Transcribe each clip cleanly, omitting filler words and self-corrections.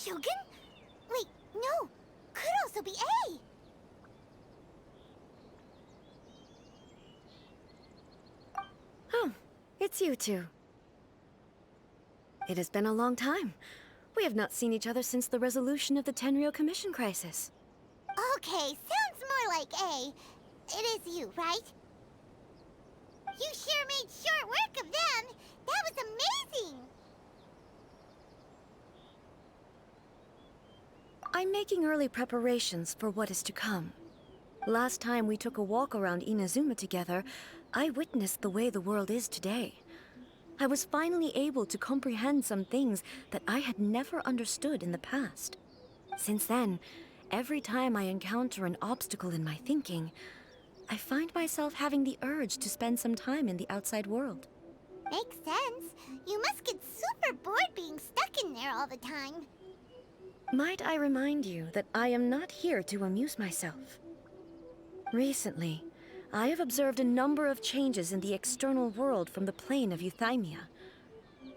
Shogun? Wait, no. Could also be A. Oh, it's you two. It has been a long time. We have not seen each other since the resolution of the Tenryou Commission crisis. Okay, sounds more like A. It is you, right? You sure made short work of them. That was amazing. I'm making early preparations for what is to come. Last time we took a walk around Inazuma together, I witnessed the way the world is today. I was finally able to comprehend some things that I had never understood in the past. Since then, every time I encounter an obstacle in my thinking, I find myself having the urge to spend some time in the outside world. Makes sense. You must get super bored being stuck in there all the time. Might I remind you that I am not here to amuse myself? Recently, I have observed a number of changes in the external world from the plane of Euthymia.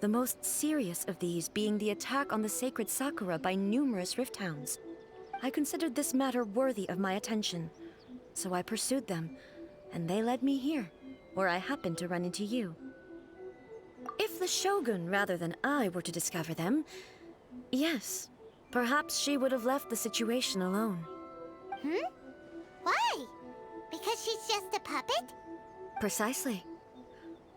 The most serious of these being the attack on the sacred Sakura by numerous rift hounds. I considered this matter worthy of my attention, so I pursued them, and they led me here, where I happened to run into you. If the Shogun rather than I were to discover them, yes, perhaps she would have left the situation alone. Why? Because she's just a puppet? Precisely.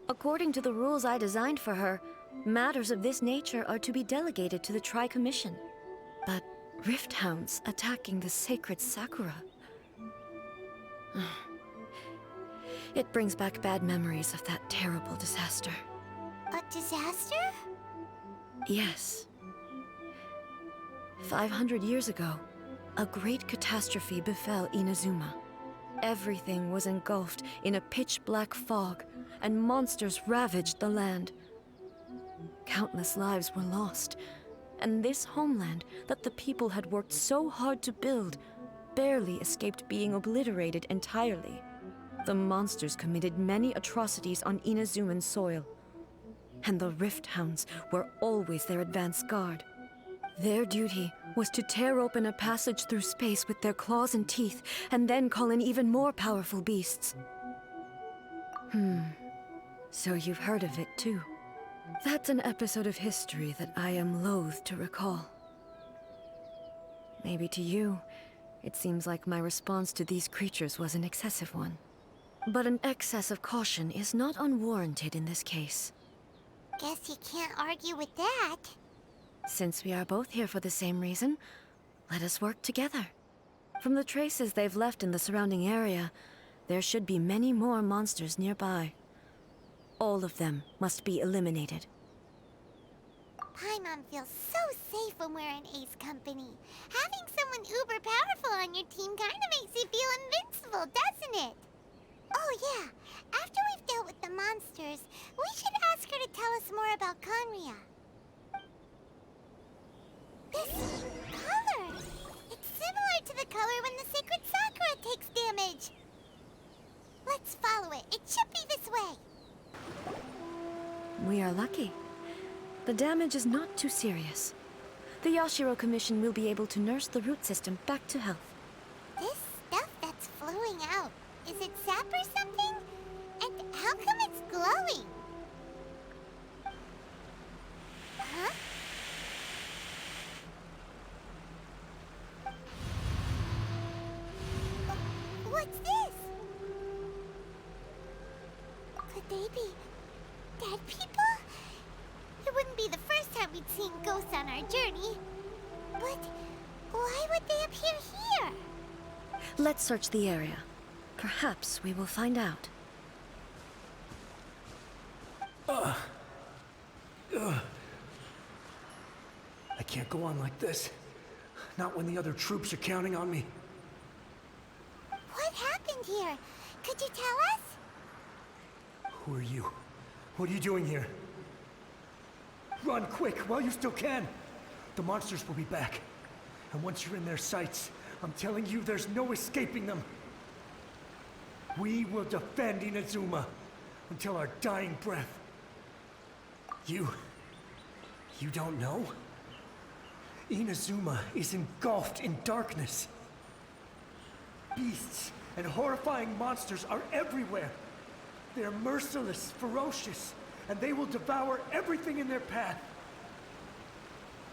According to the rules I designed for her, matters of this nature are to be delegated to the Tri-Commission. But rift hounds attacking the sacred Sakura... It brings back bad memories of that terrible disaster. A disaster? Yes. 500 years ago, a great catastrophe befell Inazuma. Everything was engulfed in a pitch-black fog, and monsters ravaged the land. Countless lives were lost, and this homeland that the people had worked so hard to build barely escaped being obliterated entirely. The monsters committed many atrocities on Inazuman soil, and the Rift Hounds were always their advance guard. Their duty was to tear open a passage through space with their claws and teeth, and then call in even more powerful beasts. So you've heard of it too. That's an episode of history that I am loath to recall. Maybe to you, it seems like my response to these creatures was an excessive one. But an excess of caution is not unwarranted in this case. Guess you can't argue with that. Since we are both here for the same reason, let us work together. From the traces they've left in the surrounding area, there should be many more monsters nearby. All of them must be eliminated. Paimon feels so safe when we're in Ace company. Having someone uber powerful on your team kinda makes you feel invincible, doesn't it? Oh yeah, after we've dealt with the monsters, we should ask her to tell us more about Conria. This color! It's similar to the color when the sacred Sakura takes damage. Let's follow it. It should be this way. We are lucky. The damage is not too serious. The Yashiro Commission will be able to nurse the root system back to health. This stuff that's flowing out, is it sap or something? And how come it's glowing? Huh? What's this? Could they be dead people? It wouldn't be the first time we'd seen ghosts on our journey. But why would they appear here? Let's search the area. Perhaps we will find out. I can't go on like this. Not when the other troops are counting on me. What happened here? Could you tell us? Who are you? What are you doing here? Run quick, while you still can! The monsters will be back. And once you're in their sights, I'm telling you, there's no escaping them. We will defend Inazuma until our dying breath. You don't know? Inazuma is engulfed in darkness. Beasts and horrifying monsters are everywhere. They're merciless, ferocious, and they will devour everything in their path.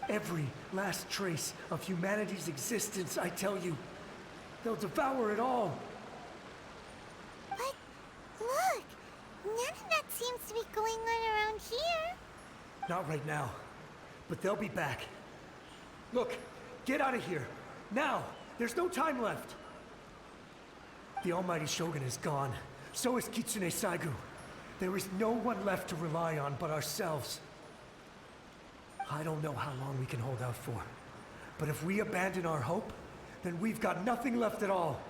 Every last trace of humanity's existence, I tell you. They'll devour it all. But look, none of that seems to be going on around here. Not right now, but they'll be back. Look, get out of here. Now! There's no time left! The almighty Shogun is gone. So is Kitsune Saigu. There is no one left to rely on but ourselves. I don't know how long we can hold out for. But if we abandon our hope, then we've got nothing left at all.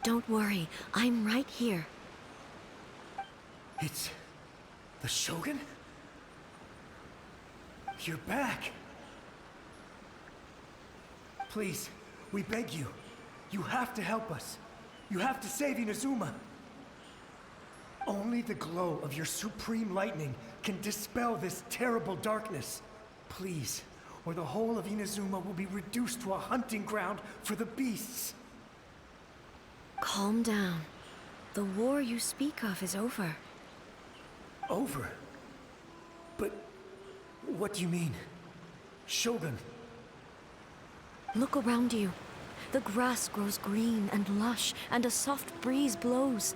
Don't worry, I'm right here. It's... the Shogun? You're back! Please, we beg you. You have to help us. You have to save Inazuma. Only the glow of your supreme lightning can dispel this terrible darkness. Please, or the whole of Inazuma will be reduced to a hunting ground for the beasts. Calm down. The war you speak of is over. Over? But what do you mean? Shogun? Look around you. The grass grows green and lush, and a soft breeze blows.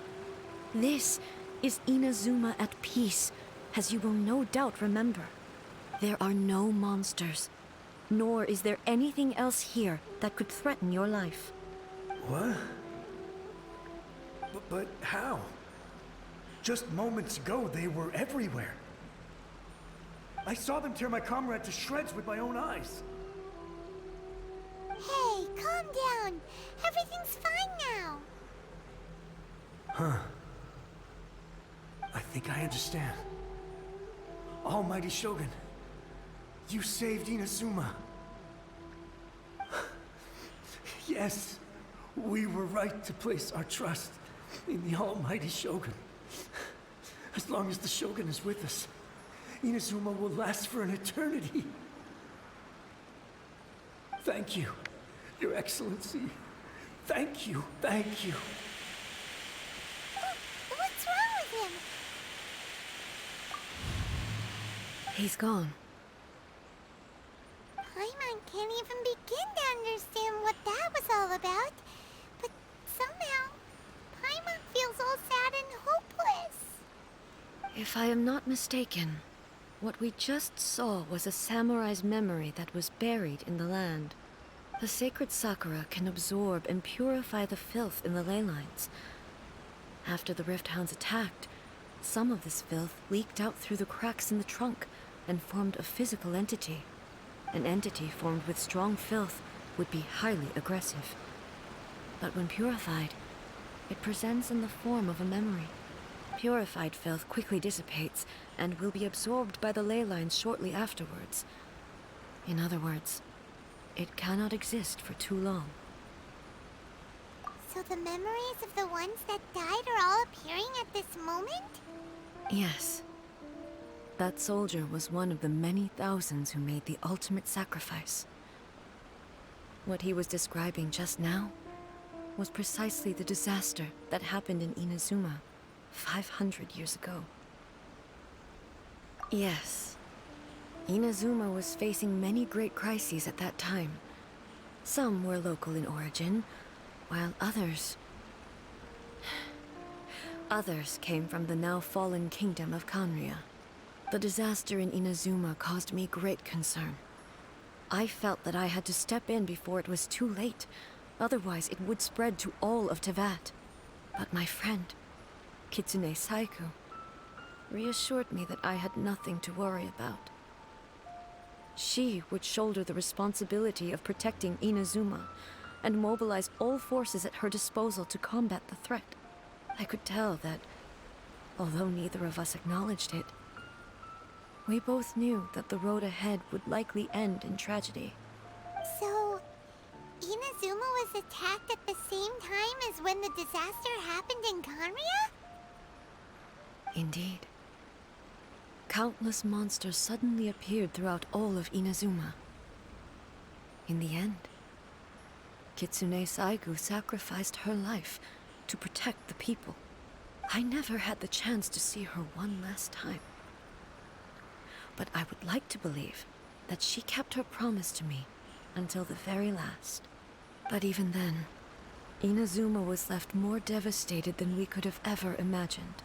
This is Inazuma at peace, as you will no doubt remember. There are no monsters, nor is there anything else here that could threaten your life. What? But how? Just moments ago, they were everywhere. I saw them tear my comrade to shreds with my own eyes. Hey, calm down. Everything's fine now. Huh. I think I understand. Almighty Shogun, you saved Inazuma. Yes, we were right to place our trust in the Almighty Shogun. As long as the Shogun is with us, Inazuma will last for an eternity. Thank you, Your Excellency. Thank you, thank you. What's wrong with him? He's gone. Paimon can't even begin to understand what that was all about. But somehow, Paimon feels all sad and hopeless. If I am not mistaken, what we just saw was a samurai's memory that was buried in the land. The sacred Sakura can absorb and purify the filth in the ley lines. After the Rift Hounds attacked, some of this filth leaked out through the cracks in the trunk and formed a physical entity. An entity formed with strong filth would be highly aggressive. But when purified, it presents in the form of a memory. Purified filth quickly dissipates and will be absorbed by the ley lines shortly afterwards. In other words, it cannot exist for too long. So the memories of the ones that died are all appearing at this moment? Yes. That soldier was one of the many thousands who made the ultimate sacrifice. What he was describing just now was precisely the disaster that happened in Inazuma 500 years ago. Yes. Inazuma was facing many great crises at that time. Some were local in origin, while others came from the now fallen kingdom of Kanria. The disaster in Inazuma caused me great concern. I felt that I had to step in before it was too late, otherwise it would spread to all of Teyvat. But my friend, Kitsune Saigu, reassured me that I had nothing to worry about. She would shoulder the responsibility of protecting Inazuma and mobilize all forces at her disposal to combat the threat. I could tell that, although neither of us acknowledged it, we both knew that the road ahead would likely end in tragedy. So, Inazuma was attacked at the same time as when the disaster happened in Kanria? Indeed. Countless monsters suddenly appeared throughout all of Inazuma. In the end, Kitsune Saigu sacrificed her life to protect the people. I never had the chance to see her one last time. But I would like to believe that she kept her promise to me until the very last. But even then, Inazuma was left more devastated than we could have ever imagined.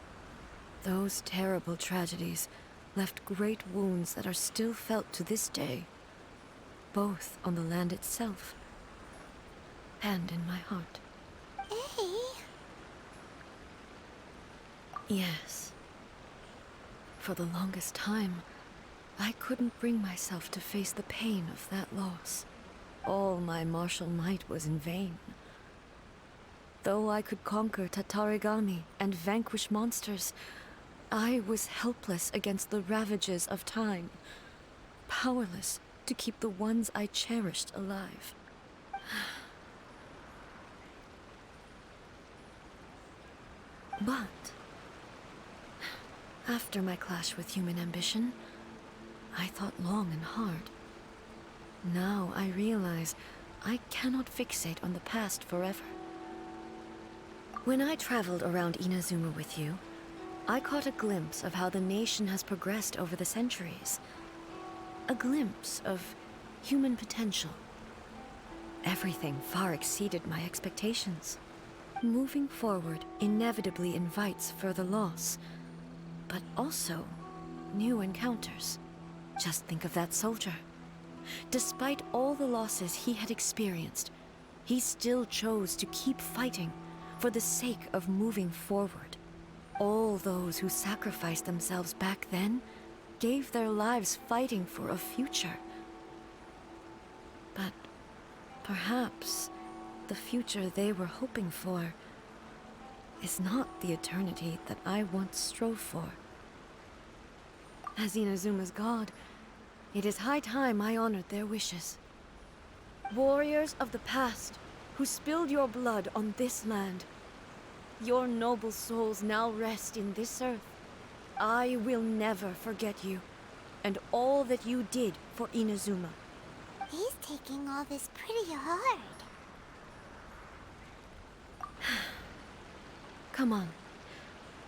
Those terrible tragedies left great wounds that are still felt to this day, both on the land itself and in my heart. Hey. Yes. For the longest time, I couldn't bring myself to face the pain of that loss. All my martial might was in vain. Though I could conquer Tatarigami and vanquish monsters, I was helpless against the ravages of time, powerless to keep the ones I cherished alive. But after my clash with human ambition, I thought long and hard. Now I realize I cannot fixate on the past forever. When I traveled around Inazuma with you, I caught a glimpse of how the nation has progressed over the centuries. A glimpse of human potential. Everything far exceeded my expectations. Moving forward inevitably invites further loss, but also new encounters. Just think of that soldier. Despite all the losses he had experienced, he still chose to keep fighting for the sake of moving forward. All those who sacrificed themselves back then gave their lives fighting for a future. But perhaps the future they were hoping for is not the eternity that I once strove for. As Inazuma's god, it is high time I honored their wishes. Warriors of the past, who spilled your blood on this land, your noble souls now rest in this earth. I will never forget you, and all that you did for Inazuma. He's taking all this pretty hard. Come on.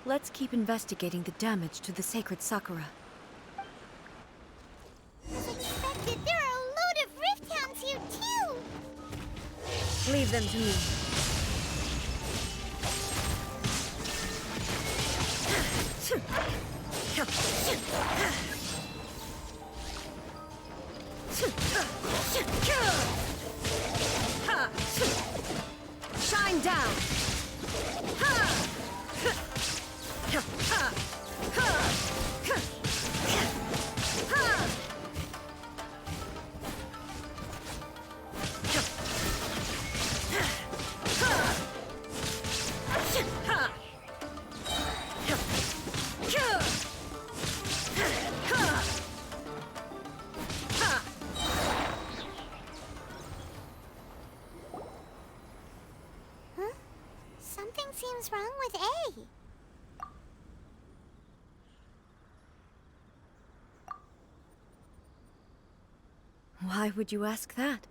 Let's keep investigating the damage to the sacred Sakura. As expected, there are a load of rift hounds here too! Leave them to me. Shine down! Huh? Something seems wrong with A. Why would you ask that?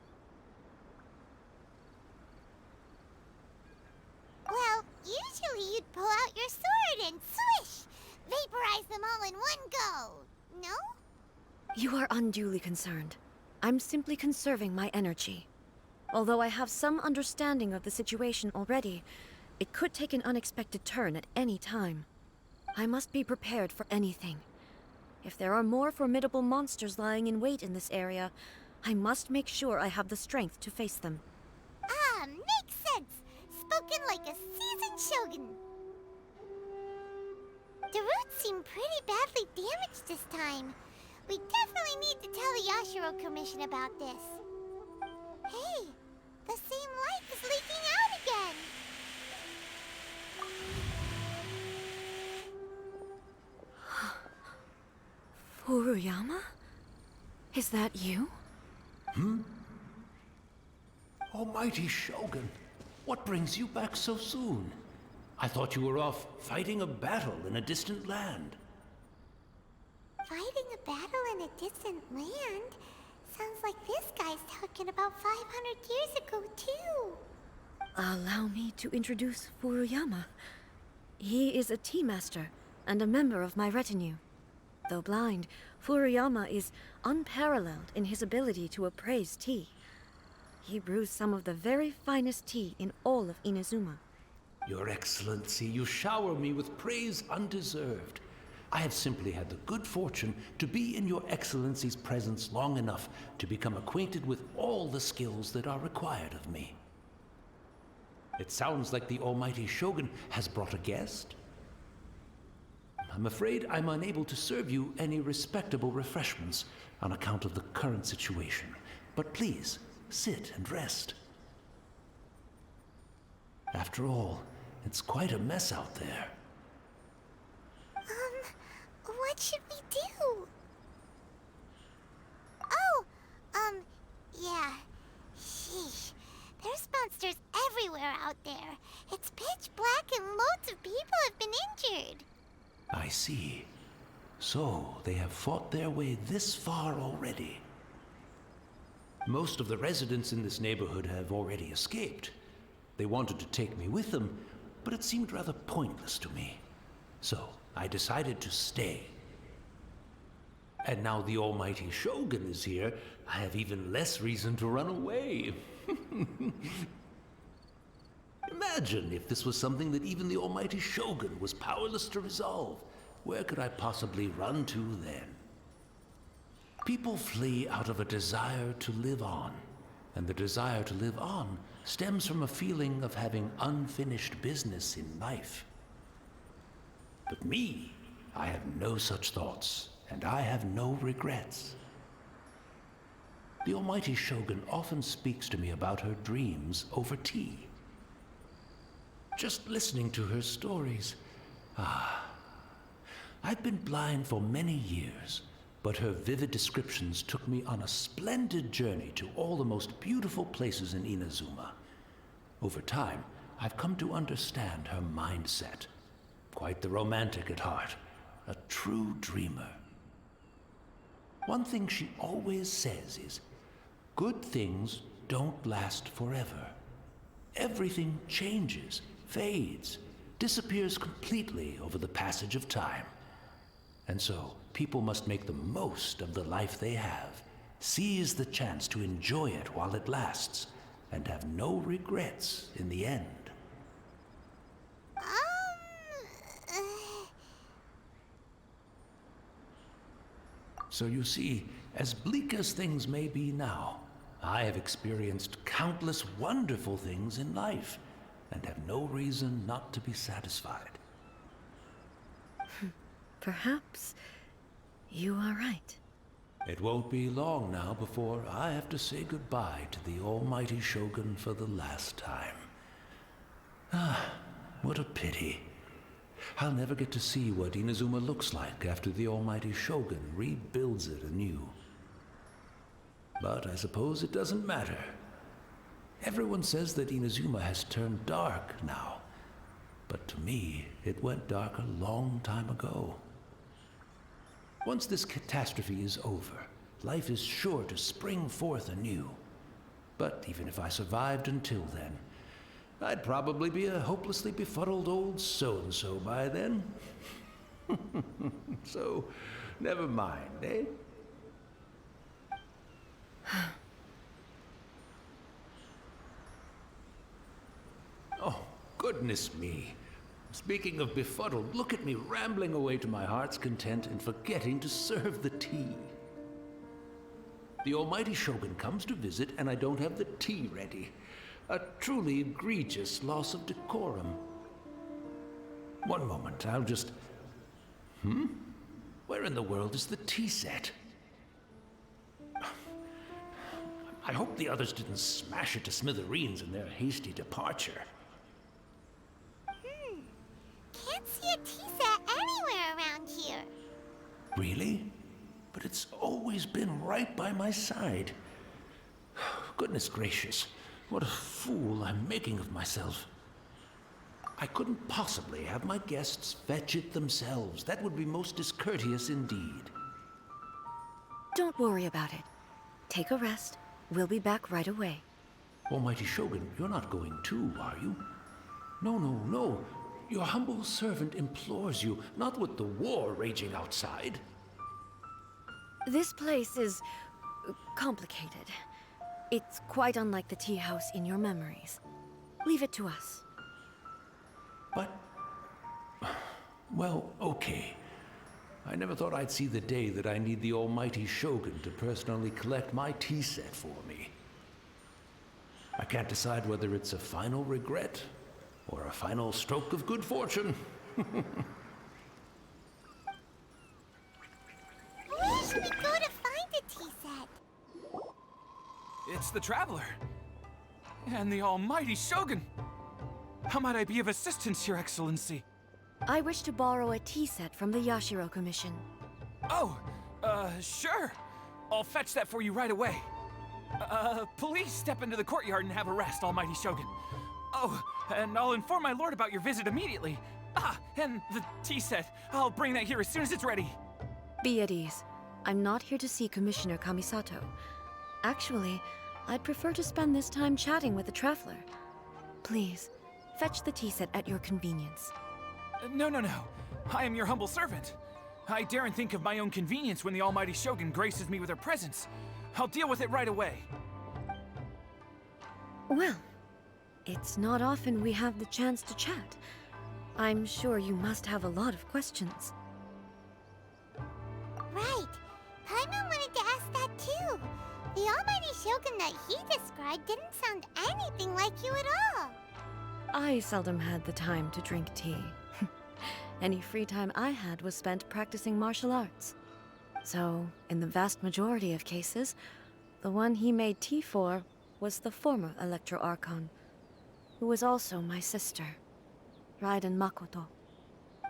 Well, usually you'd pull out your sword and swish! Vaporize them all in one go! No? You are unduly concerned. I'm simply conserving my energy. Although I have some understanding of the situation already, it could take an unexpected turn at any time. I must be prepared for anything. If there are more formidable monsters lying in wait in this area, I must make sure I have the strength to face them. Ah, makes sense! Spoken like a seasoned shogun. The roots seem pretty badly damaged this time. We definitely need to tell the Yashiro Commission about this. Hey, the same light is leaking out again! Furuyama? Is that you? Almighty Shogun, what brings you back so soon? I thought you were off fighting a battle in a distant land. Fighting a battle in a distant land? Sounds like this guy's taken about 500 years ago, too. Allow me to introduce Furuyama. He is a tea master and a member of my retinue. Though blind, Furuyama is unparalleled in his ability to appraise tea. He brews some of the very finest tea in all of Inazuma. Your Excellency, you shower me with praise undeserved. I have simply had the good fortune to be in Your Excellency's presence long enough to become acquainted with all the skills that are required of me. It sounds like the almighty Shogun has brought a guest. I'm afraid I'm unable to serve you any respectable refreshments on account of the current situation. But please, sit and rest. After all, it's quite a mess out there. What should we do? Oh, yeah. Sheesh. There's monsters everywhere out there. It's pitch black and loads of people have been injured. I see. So, they have fought their way this far already. Most of the residents in this neighborhood have already escaped. They wanted to take me with them, but it seemed rather pointless to me. So, I decided to stay. And now the almighty Shogun is here, I have even less reason to run away. Imagine if this was something that even the almighty Shogun was powerless to resolve. Where could I possibly run to then? People flee out of a desire to live on, and the desire to live on stems from a feeling of having unfinished business in life. But me, I have no such thoughts, and I have no regrets. The almighty Shogun often speaks to me about her dreams over tea. Just listening to her stories, I've been blind for many years, but her vivid descriptions took me on a splendid journey to all the most beautiful places in Inazuma. Over time, I've come to understand her mindset. Quite the romantic at heart, a true dreamer. One thing she always says is, good things don't last forever. Everything changes, fades, disappears completely over the passage of time. And so, people must make the most of the life they have, seize the chance to enjoy it while it lasts, and have no regrets in the end. So you see, as bleak as things may be now, I have experienced countless wonderful things in life, and have no reason not to be satisfied. Perhaps you are right. It won't be long now before I have to say goodbye to the almighty Shogun for the last time. What a pity. I'll never get to see what Inazuma looks like after the almighty Shogun rebuilds it anew. But I suppose it doesn't matter. Everyone says that Inazuma has turned dark now. But to me, it went dark a long time ago. Once this catastrophe is over, life is sure to spring forth anew. But even if I survived until then, I'd probably be a hopelessly befuddled old so-and-so by then. So, never mind, eh? Oh, goodness me. Speaking of befuddled, look at me rambling away to my heart's content and forgetting to serve the tea. The almighty Shogun comes to visit and I don't have the tea ready. A truly egregious loss of decorum. One moment, I'll just... Where in the world is the tea set? I hope the others didn't smash it to smithereens in their hasty departure. Can't see a tea set anywhere around here. Really? But it's always been right by my side. Goodness gracious, what a fool I'm making of myself. I couldn't possibly have my guests fetch it themselves. That would be most discourteous indeed. Don't worry about it. Take a rest, We'll be back right away. Almighty Shogun, you're not going too, are you? No, no, no. Your humble servant implores you, not with the war raging outside. This place is complicated. It's quite unlike the tea house in your memories. Leave it to us. But... well, okay. I never thought I'd see the day that I need the almighty Shogun to personally collect my tea set for me. I can't decide whether it's a final regret or a final stroke of good fortune. Where should we go to find a tea set? It's the Traveler. And the almighty Shogun. How might I be of assistance, Your Excellency? I wish to borrow a tea set from the Yashiro Commission. Oh, sure. I'll fetch that for you right away. Please step into the courtyard and have a rest, almighty Shogun. Oh, and I'll inform my lord about your visit immediately. Ah, and the tea set. I'll bring that here as soon as it's ready. Be at ease. I'm not here to see Commissioner Kamisato. Actually, I'd prefer to spend this time chatting with the Traveler. Please, fetch the tea set at your convenience. No. I am your humble servant. I daren't think of my own convenience when the almighty Shogun graces me with her presence. I'll deal with it right away. Well, it's not often we have the chance to chat. I'm sure you must have a lot of questions. Right. Paimon wanted to ask that too. The almighty Shogun that he described didn't sound anything like you at all. I seldom had the time to drink tea. Any free time I had was spent practicing martial arts. So, in the vast majority of cases, the one he made tea for was the former Electro Archon, who was also my sister, Raiden Makoto.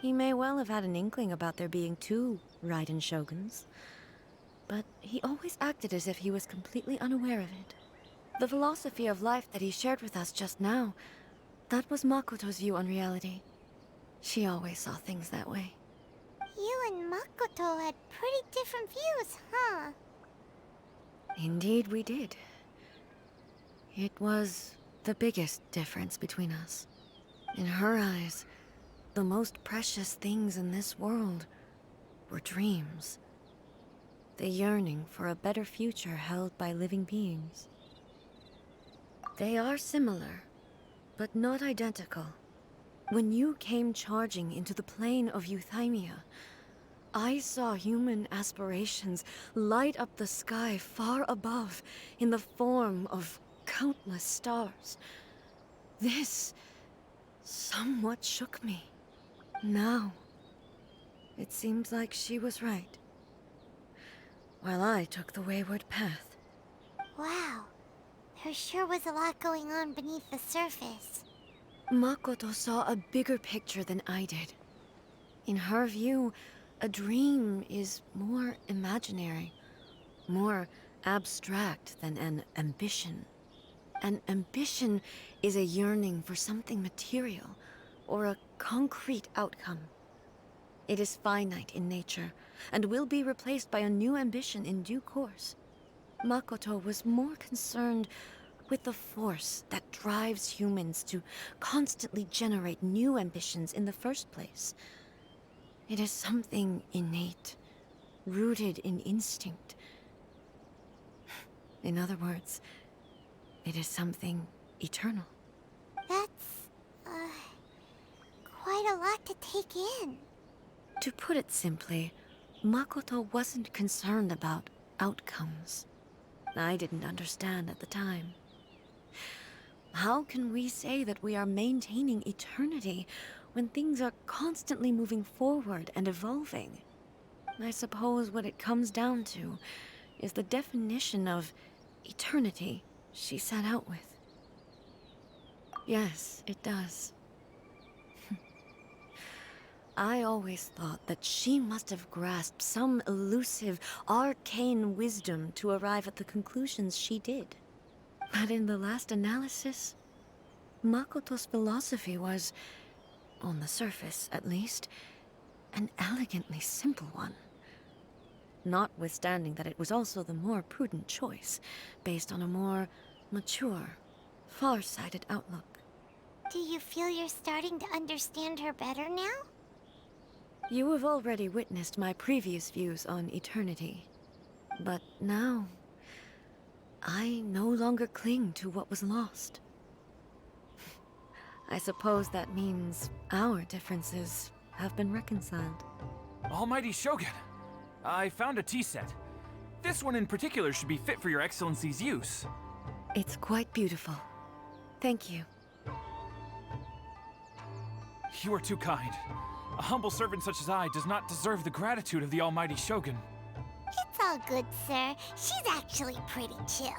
He may well have had an inkling about there being two Raiden Shoguns, but he always acted as if he was completely unaware of it. The philosophy of life that he shared with us just now, that was Makoto's view on reality. She always saw things that way. You and Makoto had pretty different views, huh? Indeed we did. It was the biggest difference between us. In her eyes, the most precious things in this world were dreams. The yearning for a better future held by living beings. They are similar, but not identical. When you came charging into the plane of Euthymia, I saw human aspirations light up the sky far above in the form of countless stars. This somewhat shook me. Now, it seems like she was right, while I took the wayward path. Wow. There sure was a lot going on beneath the surface. Makoto saw a bigger picture than I did. In her view, a dream is more imaginary, more abstract than an ambition. An ambition is a yearning for something material, or a concrete outcome. It is finite in nature, and will be replaced by a new ambition in due course. Makoto was more concerned with the force that drives humans to constantly generate new ambitions in the first place. It is something innate, rooted in instinct. In other words, it is something eternal. That's, quite a lot to take in. To put it simply, Makoto wasn't concerned about outcomes. I didn't understand at the time. How can we say that we are maintaining eternity when things are constantly moving forward and evolving? I suppose what it comes down to is the definition of eternity she set out with. Yes, it does. I always thought that she must have grasped some elusive, arcane wisdom to arrive at the conclusions she did. But in the last analysis, Makoto's philosophy was, on the surface at least, an elegantly simple one. notwithstanding that it was also the more prudent choice, based on a more mature, far-sighted outlook. Do you feel you're starting to understand her better now? You have already witnessed my previous views on eternity. But now, I no longer cling to what was lost. I suppose that means our differences have been reconciled. Almighty Shogun, I found a tea set. This one in particular should be fit for your Excellency's use. It's quite beautiful. Thank you. You are too kind. A humble servant such as I does not deserve the gratitude of the Almighty Shogun. It's all good, sir. She's actually pretty chill.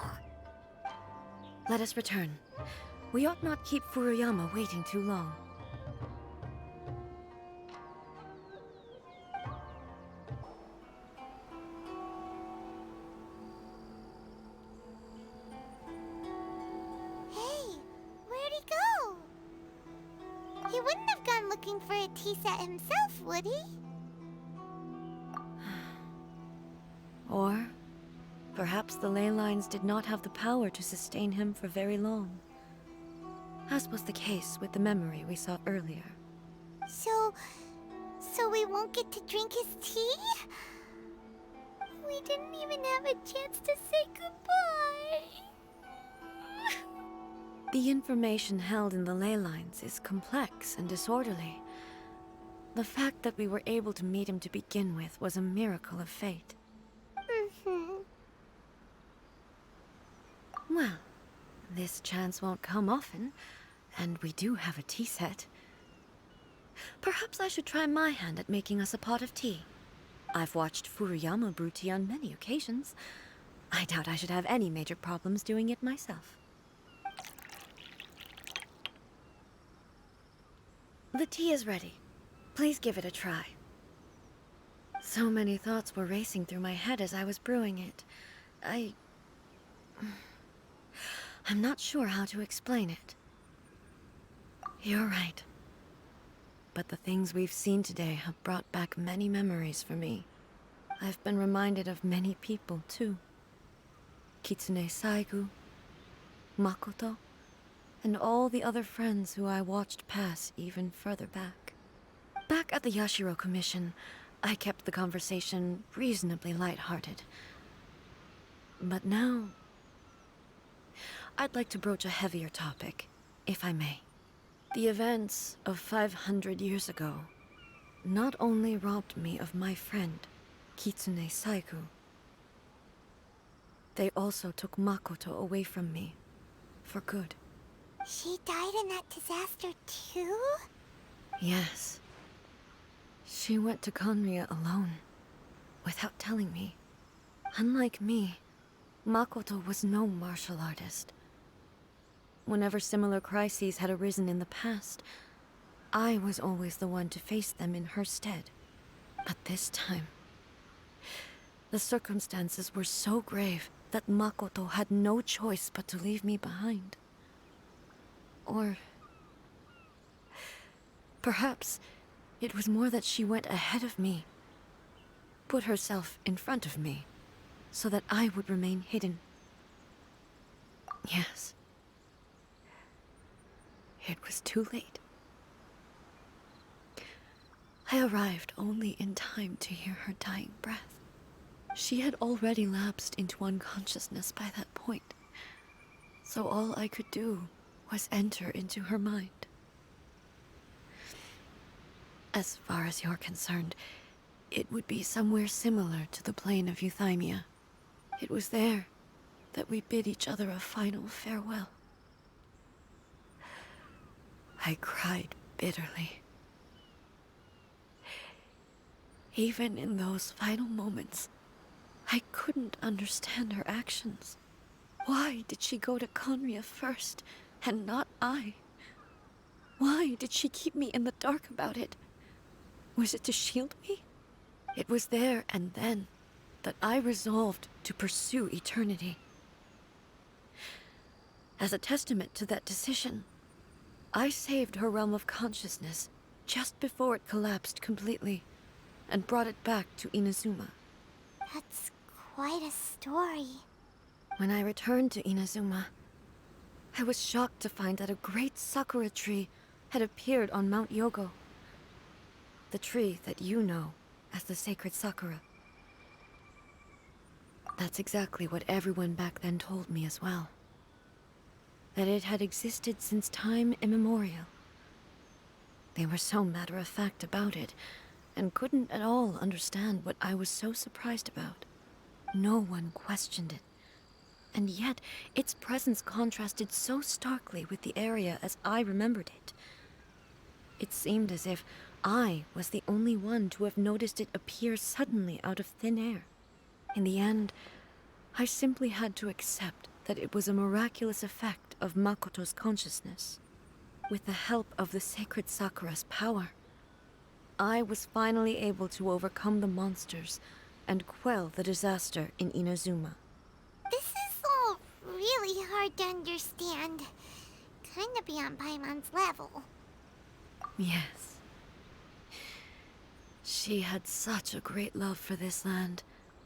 Let us return. We ought not keep Furuyama waiting too long. Hey, where'd he go? He wouldn't have gone looking for a tea set himself, would he? Or perhaps the ley lines did not have the power to sustain him for very long, as was the case with the memory we saw earlier. So we won't get to drink his tea? We didn't even have a chance to say goodbye. The information held in the ley lines is complex and disorderly. The fact that we were able to meet him to begin with was a miracle of fate. Well, this chance won't come often, and we do have a tea set. Perhaps I should try my hand at making us a pot of tea. I've watched Furuyama brew tea on many occasions. I doubt I should have any major problems doing it myself. The tea is ready. Please give it a try. So many thoughts were racing through my head as I was brewing it. I'm not sure how to explain it. You're right. But the things we've seen today have brought back many memories for me. I've been reminded of many people, too. Kitsune Saigu, Makoto, and all the other friends who I watched pass even further back. Back at the Yashiro Commission, I kept the conversation reasonably lighthearted. But now, I'd like to broach a heavier topic, if I may. The events of 500 years ago not only robbed me of my friend, Kitsune Saigu, they also took Makoto away from me, for good. She died in that disaster too? Yes. She went to Conria alone, without telling me. Unlike me, Makoto was no martial artist. Whenever similar crises had arisen in the past, I was always the one to face them in her stead. But this time, the circumstances were so grave that Makoto had no choice but to leave me behind. Or perhaps it was more that she went ahead of me, put herself in front of me, so that I would remain hidden. Yes. It was too late. I arrived only in time to hear her dying breath. She had already lapsed into unconsciousness by that point, so all I could do was enter into her mind. As far as you're concerned, it would be somewhere similar to the plane of Euthymia. It was there that we bid each other a final farewell. I cried bitterly. Even in those final moments, I couldn't understand her actions. Why did she go to Conria first, and not I? Why did she keep me in the dark about it? Was it to shield me? It was there and then that I resolved to pursue eternity. As a testament to that decision, I saved her realm of consciousness just before it collapsed completely, and brought it back to Inazuma. That's quite a story. When I returned to Inazuma, I was shocked to find that a great Sakura tree had appeared on Mount Yogo. The tree that you know as the sacred Sakura. That's exactly what everyone back then told me as well. That it had existed since time immemorial. They were so matter-of-fact about it, and couldn't at all understand what I was so surprised about. No one questioned it. And yet, its presence contrasted so starkly with the area as I remembered it. It seemed as if I was the only one to have noticed it appear suddenly out of thin air. In the end, I simply had to accept that it was a miraculous effect of Makoto's consciousness. With the help of the sacred Sakura's power, I was finally able to overcome the monsters and quell the disaster in Inazuma. This is all really hard to understand. Kinda beyond Paimon's level. Yes. She had such a great love for this land,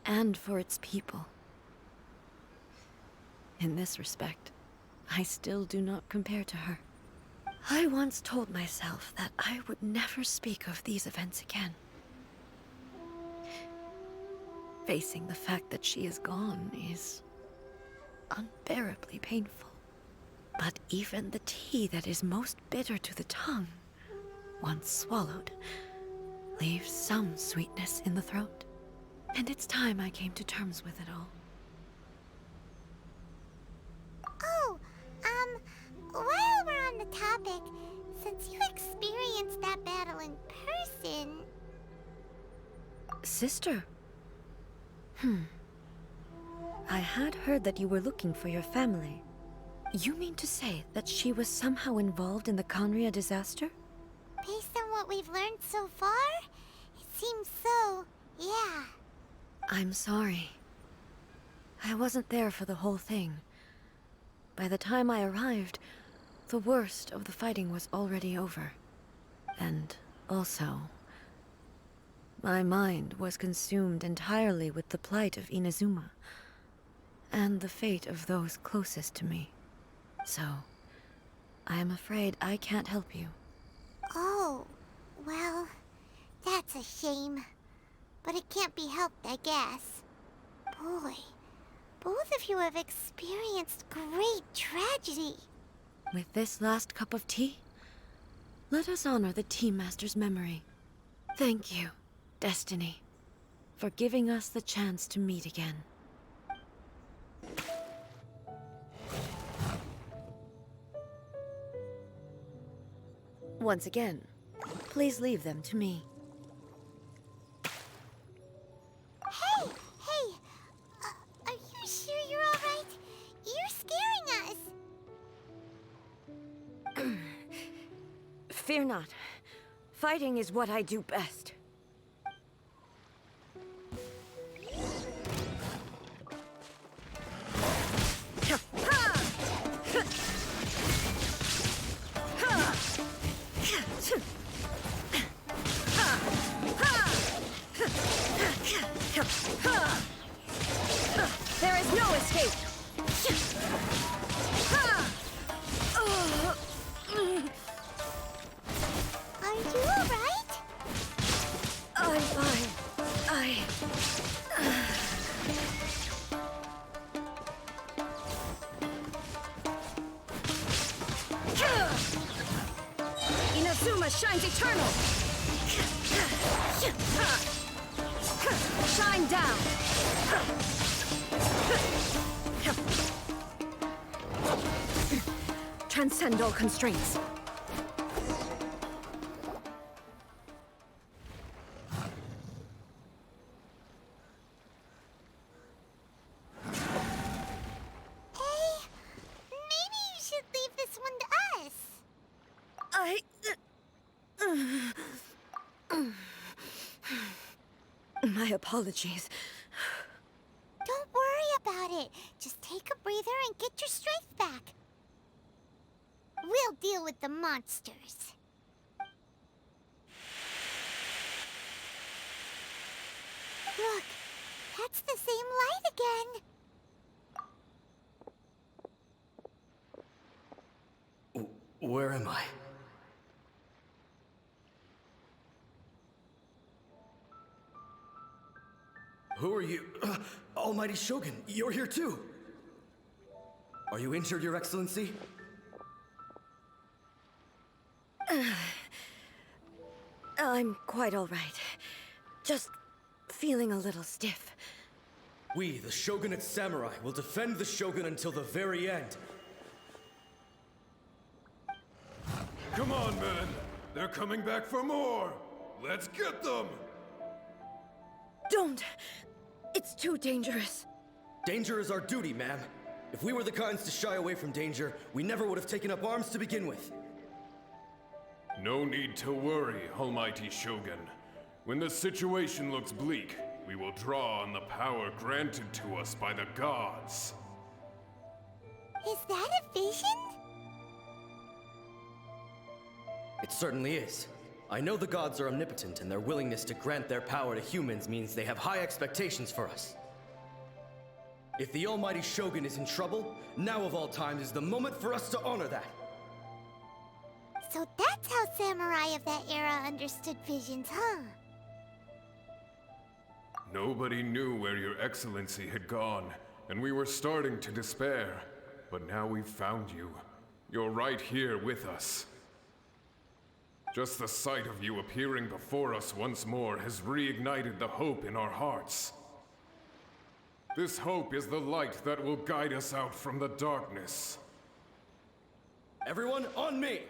and for its people. In this respect, I still do not compare to her. I once told myself that I would never speak of these events again. Facing the fact that she is gone is unbearably painful. But even the tea that is most bitter to the tongue, once swallowed, leaves some sweetness in the throat. And it's time I came to terms with it all. Oh, while we're on the topic, since you experienced that battle in person... Sister? I had heard that you were looking for your family. You mean to say that she was somehow involved in the Conria disaster? Based on what we've learned so far, it seems so, yeah. I'm sorry. I wasn't there for the whole thing. By the time I arrived, the worst of the fighting was already over. And also, my mind was consumed entirely with the plight of Inazuma, and the fate of those closest to me. So, I am afraid I can't help you. Oh, well, that's a shame. But it can't be helped, I guess. Boy, both of you have experienced great tragedy. With this last cup of tea, let us honor the Tea Master's memory. Thank you, Destiny, for giving us the chance to meet again. Once again, please leave them to me. Hey! Are you sure you're alright? You're scaring us! Fear not. Fighting is what I do best. There is no escape! Are you alright? I'm fine. Inazuma shines eternal! Shine down! Transcend all constraints. Maybe you should leave this one to us. My apologies. Don't worry about it. Just take a breather and get your strength back. We'll deal with the monsters. Look, That's the same light again. Where am I? Who are you? Almighty Shogun, you're here too! Are you injured, Your Excellency? I'm quite all right. Just feeling a little stiff. We, the Shogunate Samurai, will defend the Shogun until the very end. Come on, men. They're coming back for more. Let's get them. Don't! It's too dangerous. Danger is our duty, ma'am. If we were the kinds to shy away from danger, we never would have taken up arms to begin with. No need to worry, Almighty Shogun. When the situation looks bleak, we will draw on the power granted to us by the gods. Is that a vision? It certainly is. I know the gods are omnipotent, and their willingness to grant their power to humans means they have high expectations for us. If the Almighty Shogun is in trouble, now of all times is the moment for us to honor that. So that's how samurai of that era understood visions, huh? Nobody knew where Your Excellency had gone, and we were starting to despair. But now we've found you. You're right here with us. Just the sight of you appearing before us once more has reignited the hope in our hearts. This hope is the light that will guide us out from the darkness. Everyone, on me!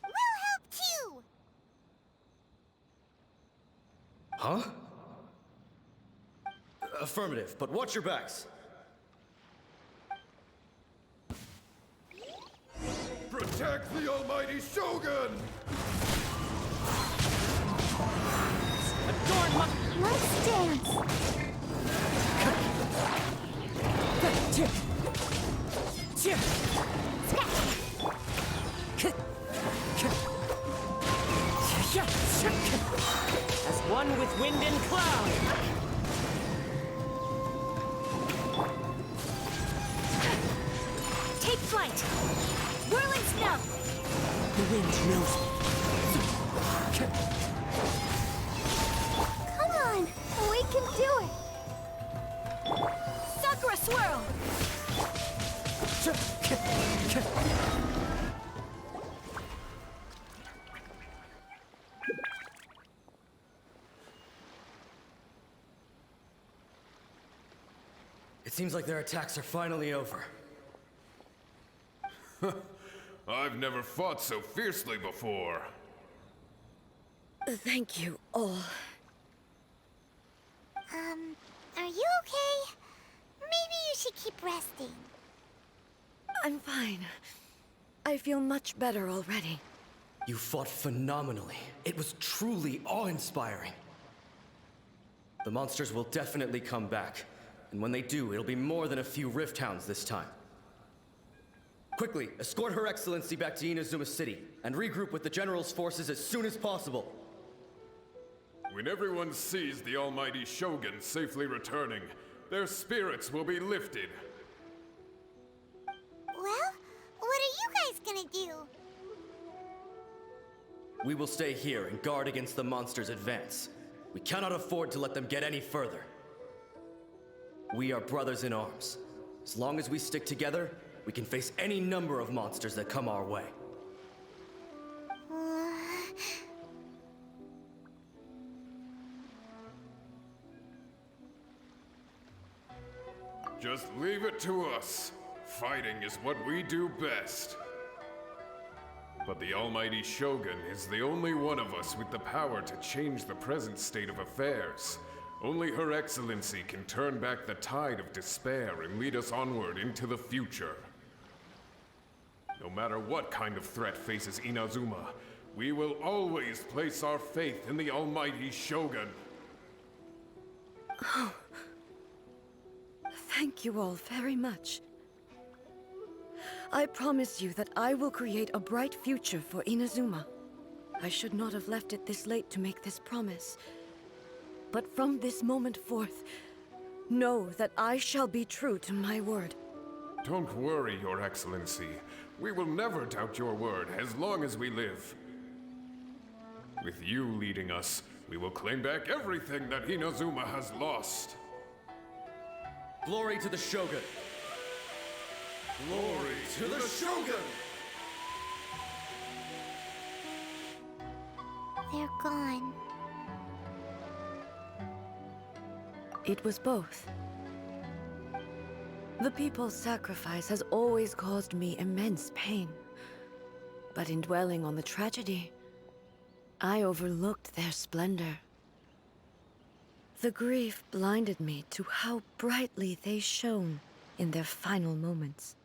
We'll help too! Huh? Affirmative, but watch your backs. Protect the Almighty Shogun! Let's dance! As one with wind and cloud. Take flight! Whirling snow! The wind knows me. Come on! We can do it! Sakura swirl! It seems like their attacks are finally over. I've never fought so fiercely before. Thank you all. Are you okay? Maybe you should keep resting. I'm fine. I feel much better already. You fought phenomenally. It was truly awe-inspiring. The monsters will definitely come back. And when they do, it'll be more than a few Rift Hounds this time. Quickly, escort Her Excellency back to Inazuma City, and regroup with the General's forces as soon as possible. When everyone sees the Almighty Shogun safely returning, their spirits will be lifted. Well, what are you guys gonna do? We will stay here and guard against the monsters' advance. We cannot afford to let them get any further. We are brothers in arms. As long as we stick together, we can face any number of monsters that come our way. Just leave it to us. Fighting is what we do best. But the Almighty Shogun is the only one of us with the power to change the present state of affairs. Only Her Excellency can turn back the tide of despair and lead us onward into the future. No matter what kind of threat faces Inazuma, we will always place our faith in the Almighty Shogun. Thank you all very much. I promise you that I will create a bright future for Inazuma. I should not have left it this late to make this promise. But from this moment forth, know that I shall be true to my word. Don't worry, Your Excellency. We will never doubt your word as long as we live. With you leading us, we will claim back everything that Inazuma has lost. Glory to the Shogun! Glory to the Shogun! They're gone. It was both. The people's sacrifice has always caused me immense pain. But in dwelling on the tragedy, I overlooked their splendor. The grief blinded me to how brightly they shone in their final moments.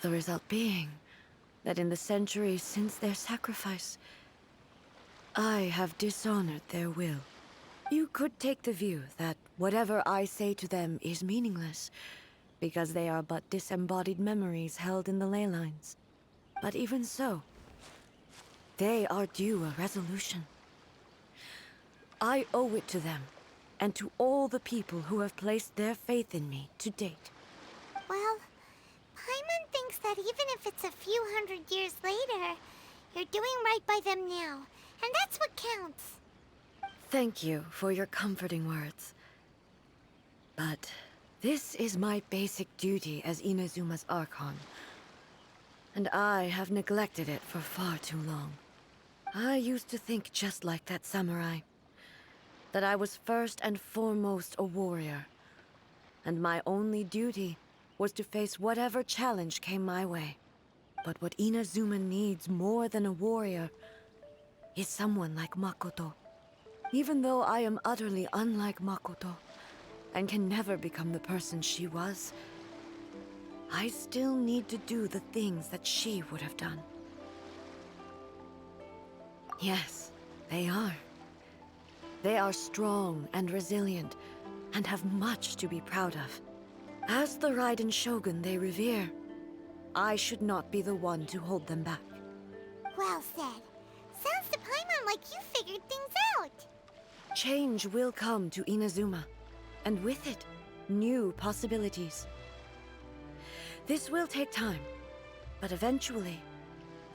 The result being that in the centuries since their sacrifice, I have dishonored their will. You could take the view that whatever I say to them is meaningless, because they are but disembodied memories held in the ley lines. But even so, they are due a resolution. I owe it to them, and to all the people who have placed their faith in me to date. Well, Paimon thinks that even if it's a few hundred years later, you're doing right by them now, and that's what counts. Thank you for your comforting words. But this is my basic duty as Inazuma's Archon, and I have neglected it for far too long. I used to think just like that samurai, that I was first and foremost a warrior, and my only duty was to face whatever challenge came my way. But what Inazuma needs more than a warrior is someone like Makoto. Even though I am utterly unlike Makoto, and can never become the person she was, I still need to do the things that she would have done. Yes, they are. They are strong and resilient, and have much to be proud of. As the Raiden Shogun they revere, I should not be the one to hold them back. Well said. Sounds to Paimon like you figured things out. Change will come to Inazuma, and with it, new possibilities. This will take time, but eventually,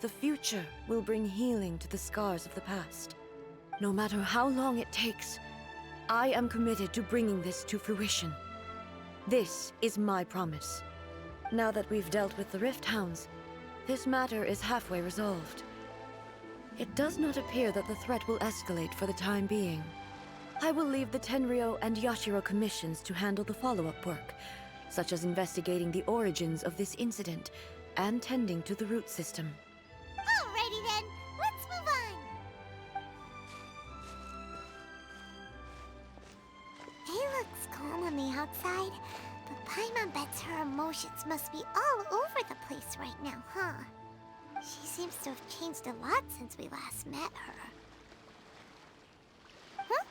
the future will bring healing to the scars of the past. No matter how long it takes, I am committed to bringing this to fruition. This is my promise. Now that we've dealt with the Rift Hounds, this matter is halfway resolved. It does not appear that the threat will escalate for the time being. I will leave the Tenryo and Yashiro commissions to handle the follow-up work, such as investigating the origins of this incident and tending to the root system. Alrighty then, let's move on. It looks calm on the outside, but Paimon bets her emotions must be all over the place right now, huh? She seems to have changed a lot since we last met her. Huh?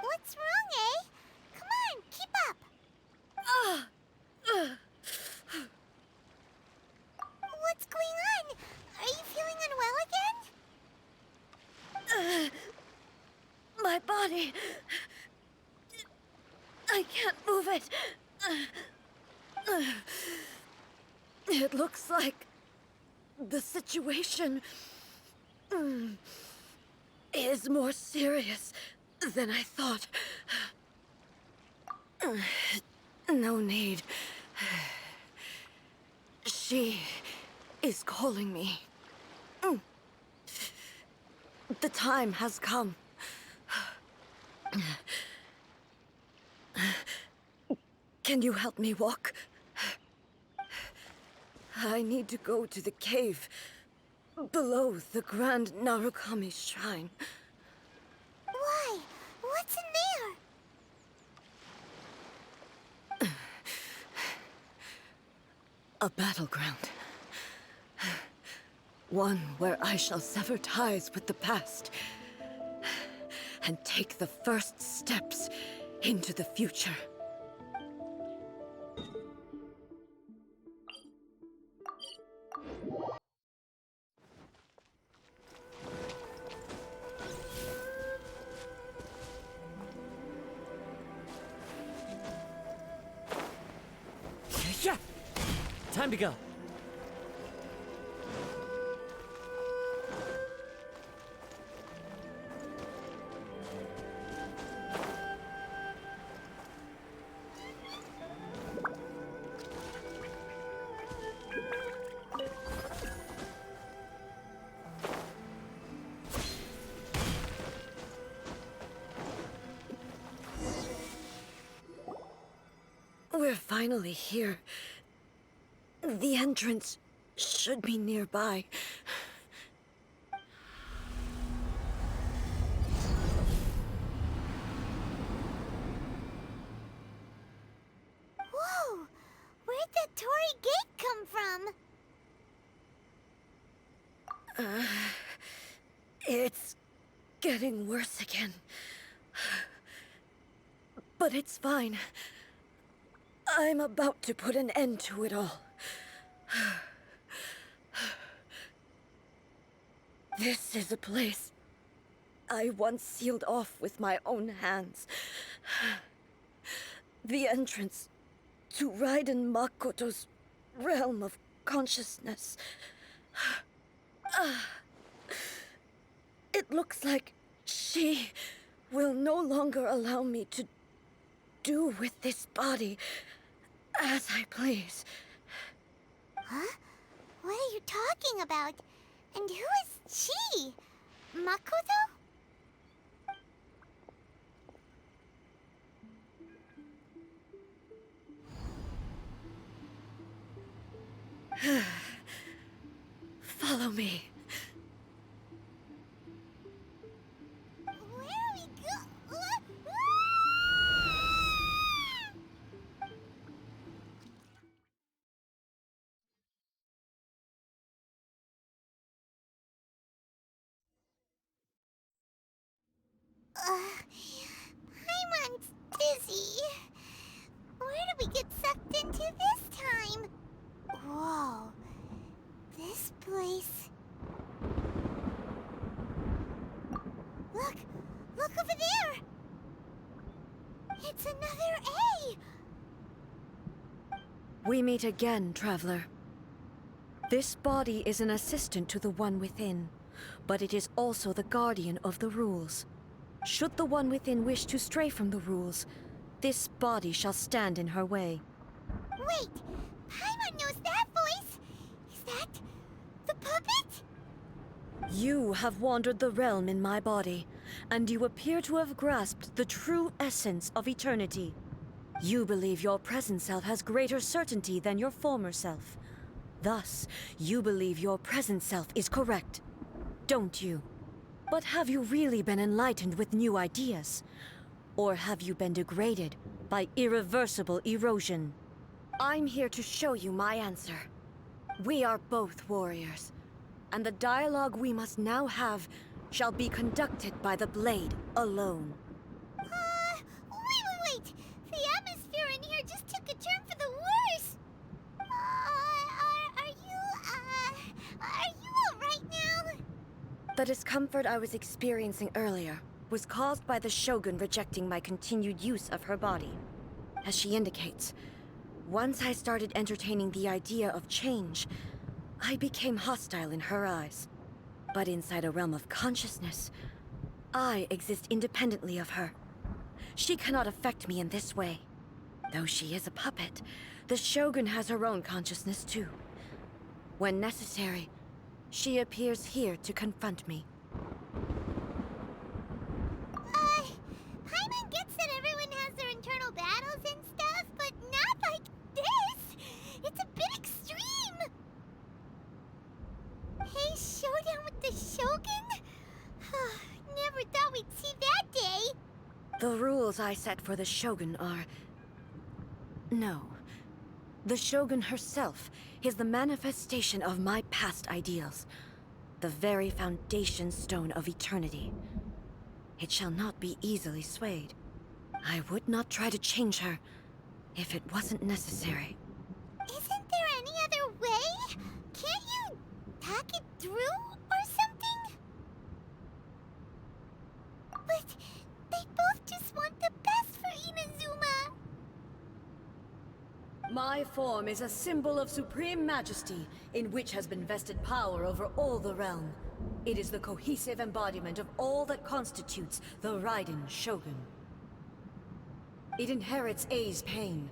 What's wrong, eh? Come on, keep up! What's going on? Are you feeling unwell again? My body... I can't move it. It looks like the situation is more serious than I thought. No need. She is calling me. The time has come. Can you help me walk? I need to go to the cave below the Grand Narukami Shrine. Why? What's in there? A battleground. One where I shall sever ties with the past and take the first steps into the future. Time to go. We're finally here. The entrance should be nearby. Whoa! Where'd that Torii gate come from? It's getting worse again. But it's fine. I'm about to put an end to it all. This is a place I once sealed off with my own hands. The entrance to Raiden Makoto's realm of consciousness. It looks like she will no longer allow me to do with this body as I please. Huh? What are you talking about? And who is she? Makoto? Follow me. Where are we go? Paimon's dizzy. Where did we get sucked into this time? Whoa. This place. Look! Look over there! It's another A! We meet again, traveler. This body is an assistant to the One Within, but it is also the guardian of the rules. Should the One Within wish to stray from the rules, this body shall stand in her way. Wait! Paimon knows that voice! Is that the puppet? You have wandered the realm in my body, and you appear to have grasped the true essence of eternity. You believe your present self has greater certainty than your former self. Thus, you believe your present self is correct, don't you? But have you really been enlightened with new ideas? Or have you been degraded by irreversible erosion? I'm here to show you my answer. We are both warriors, and the dialogue we must now have shall be conducted by the blade alone. Wait! The atmosphere in here just took a turn for the worse! Are you alright now? The discomfort I was experiencing earlier was caused by the Shogun rejecting my continued use of her body. As she indicates, once I started entertaining the idea of change, I became hostile in her eyes. But inside a realm of consciousness, I exist independently of her. She cannot affect me in this way. Though she is a puppet, the Shogun has her own consciousness too. When necessary, she appears here to confront me. Paimon gets that everyone has their internal battles and stuff, but not like this! It's a bit extreme! Hey, showdown with the Shogun? Never thought we'd see that day! The rules I set for the Shogun are... No. The Shogun herself is the manifestation of my past ideals. The very foundation stone of eternity. It shall not be easily swayed. I would not try to change her if it wasn't necessary. Isn't there any other way? Can't you talk it through or something? But they both just want the best for Inazuma. My form is a symbol of supreme majesty, in which has been vested power over all the realm. It is the cohesive embodiment of all that constitutes the Raiden Shogun. It inherits Ei's pain,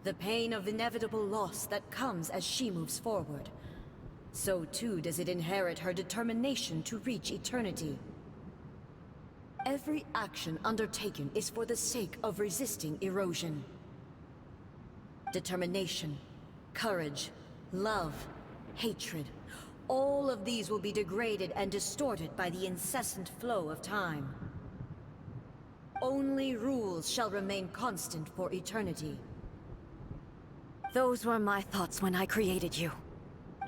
the pain of inevitable loss that comes as she moves forward. So too does it inherit her determination to reach eternity. Every action undertaken is for the sake of resisting erosion. Determination, courage, love, hatred, all of these will be degraded and distorted by the incessant flow of time. Only rules shall remain constant for eternity. Those were my thoughts when I created you.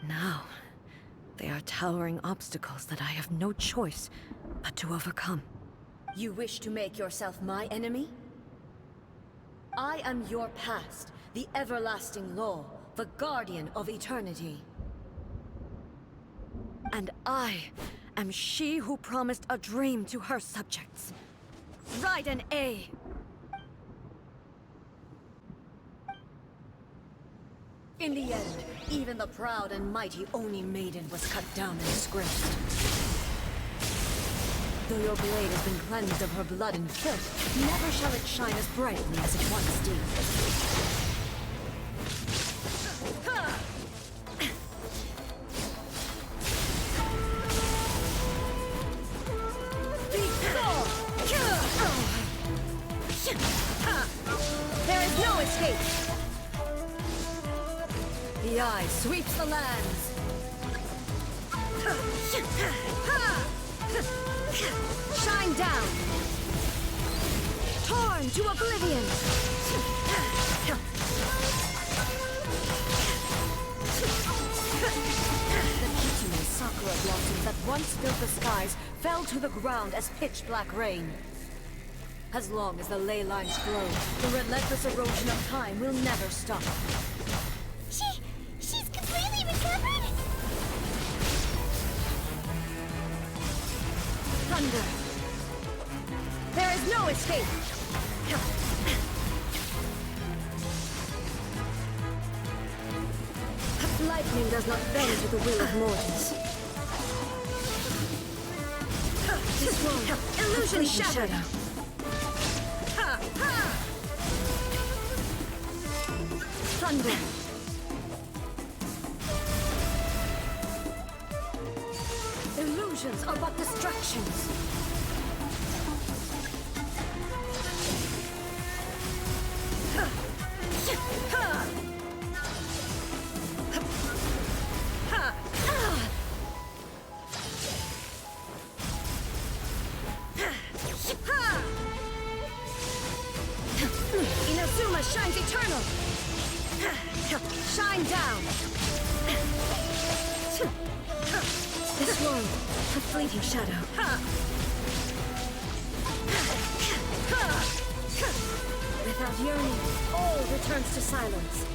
Now, they are towering obstacles that I have no choice but to overcome. You wish to make yourself my enemy? I am your past, the everlasting law, the guardian of eternity. And I am she who promised a dream to her subjects. Raiden A. In the end, even the proud and mighty Oni Maiden was cut down and disgraced. Though your blade has been cleansed of her blood and filth, never shall it shine as brightly as it once did. There is no escape! The eye sweeps the lands! Shine down! Torn to oblivion! The Kitsune Sakura blossoms that once filled the skies fell to the ground as pitch-black rain. As long as the ley lines flow, the relentless erosion of time will never stop. She's completely recovered? Thunder! There is no escape! Lightning does not bend to the will of mortals. This one, illusion shattered! Thunder! Illusions are but distractions. Inazuma shines eternal! Shine down! This world, a fleeting shadow. Without yearning, all returns to silence.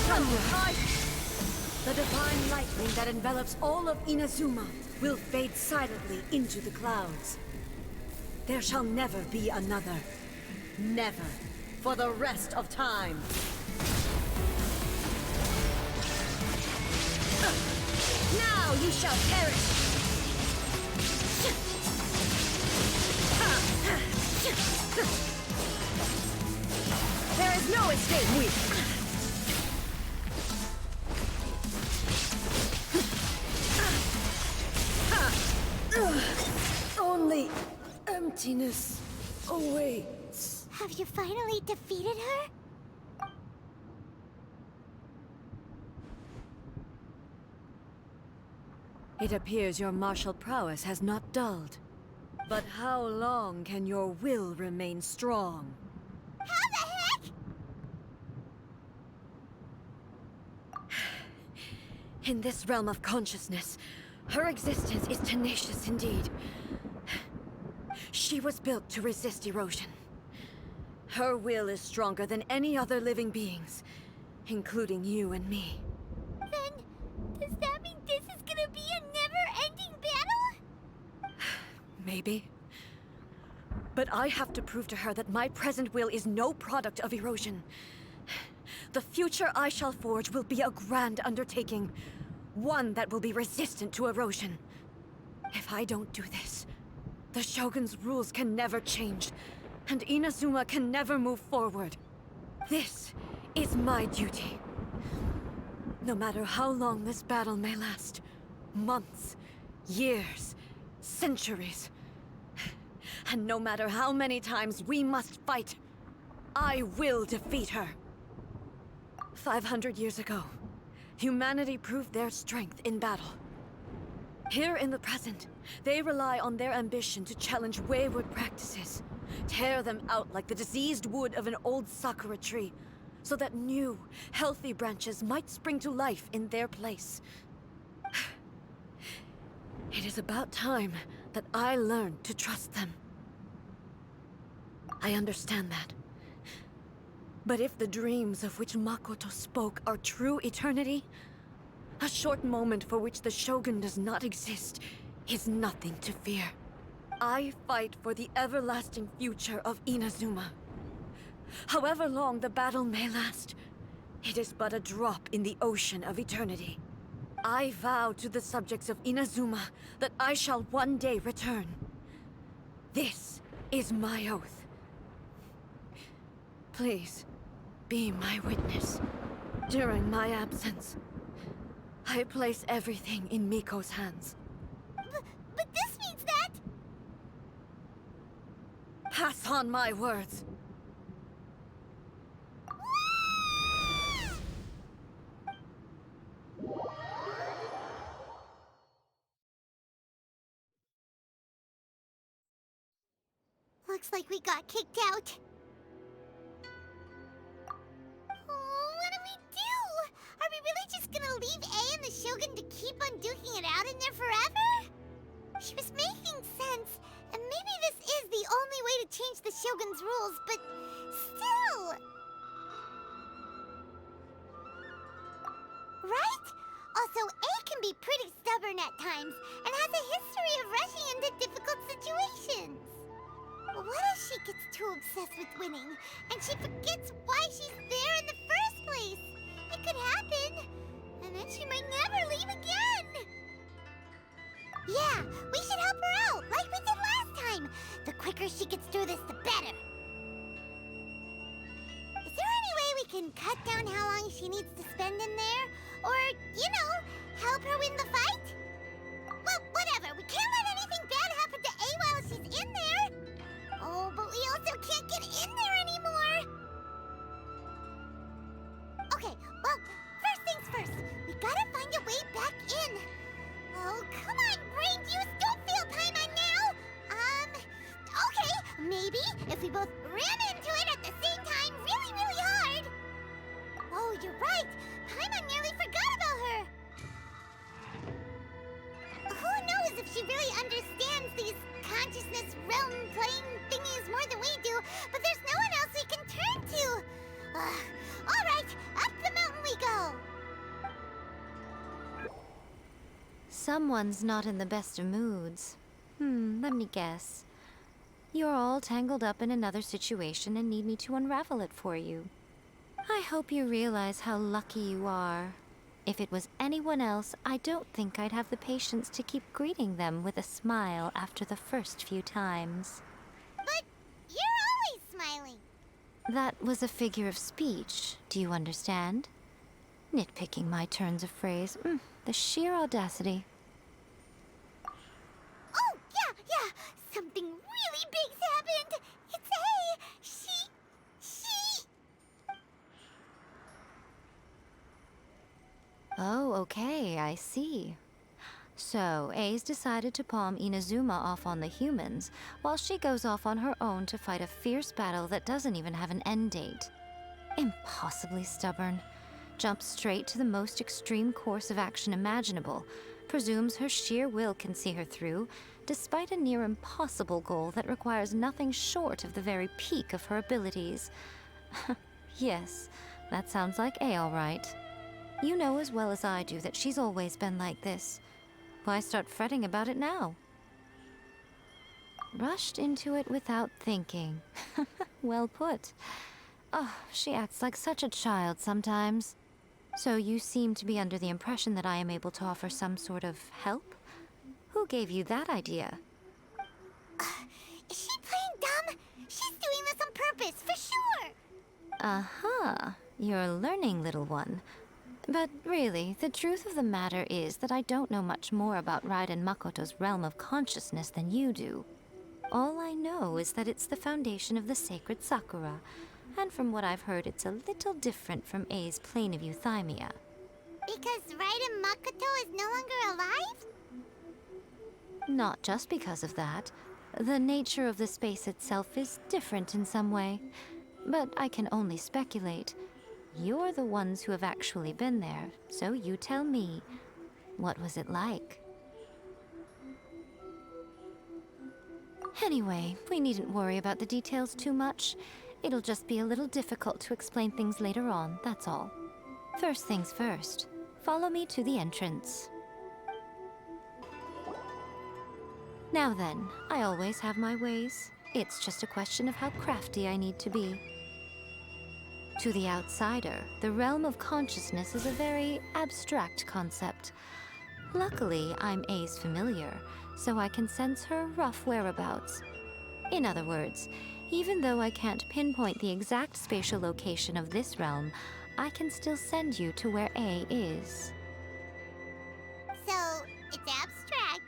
Thunder! The divine lightning that envelops all of Inazuma will fade silently into the clouds. There shall never be another. Never. For the rest of time. Now you shall perish! There is no escape! Only emptiness awaits. Have you finally defeated her? It appears your martial prowess has not dulled. But how long can your will remain strong? How the heck? In this realm of consciousness, her existence is tenacious indeed. She was built to resist erosion. Her will is stronger than any other living beings, including you and me. Then, does that mean this is gonna be a never-ending battle? Maybe. But I have to prove to her that my present will is no product of erosion. The future I shall forge will be a grand undertaking, one that will be resistant to erosion. If I don't do this, the Shogun's rules can never change, and Inazuma can never move forward. This is my duty. No matter how long this battle may last, months, years, centuries, and no matter how many times we must fight, I will defeat her. 500 years ago, humanity proved their strength in battle. Here in the present, they rely on their ambition to challenge wayward practices, tear them out like the diseased wood of an old Sakura tree, so that new, healthy branches might spring to life in their place. It is about time that I learned to trust them. I understand that. But if the dreams of which Makoto spoke are true eternity, a short moment for which the Shogun does not exist is nothing to fear. I fight for the everlasting future of Inazuma. However long the battle may last, it is but a drop in the ocean of eternity. I vow to the subjects of Inazuma that I shall one day return. This is my oath. Please, be my witness. During my absence, I place everything in Miko's hands. But this means that... Pass on my words. Looks like we got kicked out. Oh, what do we do? Are we really just gonna leave A and the Shogun to keep on duking it out in there forever? She was making sense, and maybe this is the only way to change the Shogun's rules, but still... Right? Also, A can be pretty stubborn at times, and has a history of rushing into difficult situations. What if she gets too obsessed with winning, and she forgets why she's there in the first place? It could happen, and then she might never leave again. Yeah, we should help her out, like we did last time. The quicker she gets through this, the better. Is there any way we can cut down how long she needs to spend in there? Or, you know, help her win the fight? Well, whatever, we can't let anything bad happen to A while she's in there. Oh, but we also can't get in there anymore! Okay, well, first things first. We gotta find a way back in. Oh, come on, brain juice, don't feel Paimon now! Okay, maybe if we both ran into it at the same time really, really hard. Oh, you're right. Paimon nearly forgot about her. Who knows if she really understands these consciousness realm playing thingies more than we do, but there's no one else we can turn to. All right, up the mountain we go. Someone's not in the best of moods. Let me guess. You're all tangled up in another situation and need me to unravel it for you. I hope you realize how lucky you are. If it was anyone else, I don't think I'd have the patience to keep greeting them with a smile after the first few times. But you're always smiling. That was a figure of speech, do you understand? Nitpicking my turns of phrase. The sheer audacity. Oh, yeah. Something really big's happened. It's A. She... Oh, okay, I see. So, A's decided to palm Inazuma off on the humans, while she goes off on her own to fight a fierce battle that doesn't even have an end date. Impossibly stubborn. Jumps straight to the most extreme course of action imaginable, presumes her sheer will can see her through, despite a near impossible goal that requires nothing short of the very peak of her abilities. Yes, that sounds like A all right. You know as well as I do that she's always been like this. Why start fretting about it now? Rushed into it without thinking. Well put. Oh, she acts like such a child sometimes. So you seem to be under the impression that I am able to offer some sort of help? Who gave you that idea? Is she playing dumb? She's doing this on purpose, for sure! Aha, you're learning, little one. But really, the truth of the matter is that I don't know much more about Raiden Makoto's realm of consciousness than you do. All I know is that it's the foundation of the sacred Sakura, and from what I've heard, it's a little different from A's plane of euthymia. Because Raiden Makoto is no longer alive? Not just because of that. The nature of the space itself is different in some way. But I can only speculate. You're the ones who have actually been there, so you tell me. What was it like? Anyway, we needn't worry about the details too much. It'll just be a little difficult to explain things later on, that's all. First things first. Follow me to the entrance. Now then, I always have my ways. It's just a question of how crafty I need to be. To the outsider, the realm of consciousness is a very abstract concept. Luckily, I'm A's familiar, so I can sense her rough whereabouts. In other words, even though I can't pinpoint the exact spatial location of this realm, I can still send you to where A is. So, it's abstract,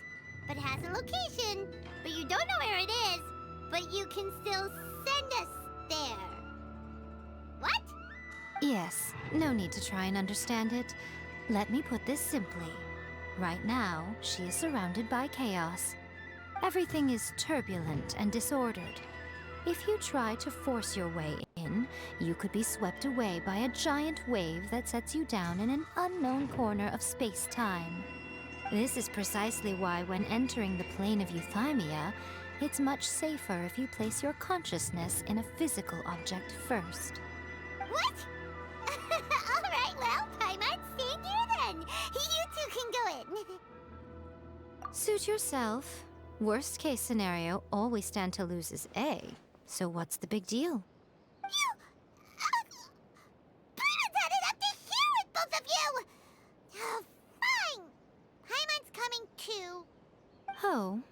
but has a location, but you don't know where it is, but you can still send us there. What? Yes, no need to try and understand it. Let me put this simply. Right now, she is surrounded by chaos. Everything is turbulent and disordered. If you try to force your way in, you could be swept away by a giant wave that sets you down in an unknown corner of space-time. This is precisely why when entering the plane of euthymia, it's much safer if you place your consciousness in a physical object first. What? Alright, well, Paimon, stand here then. You two can go in. Suit yourself. Worst case scenario, all we stand to lose is A. So what's the big deal? Paimon's had it up to here with both of you! Oh, fine. Paimon's coming too. Oh,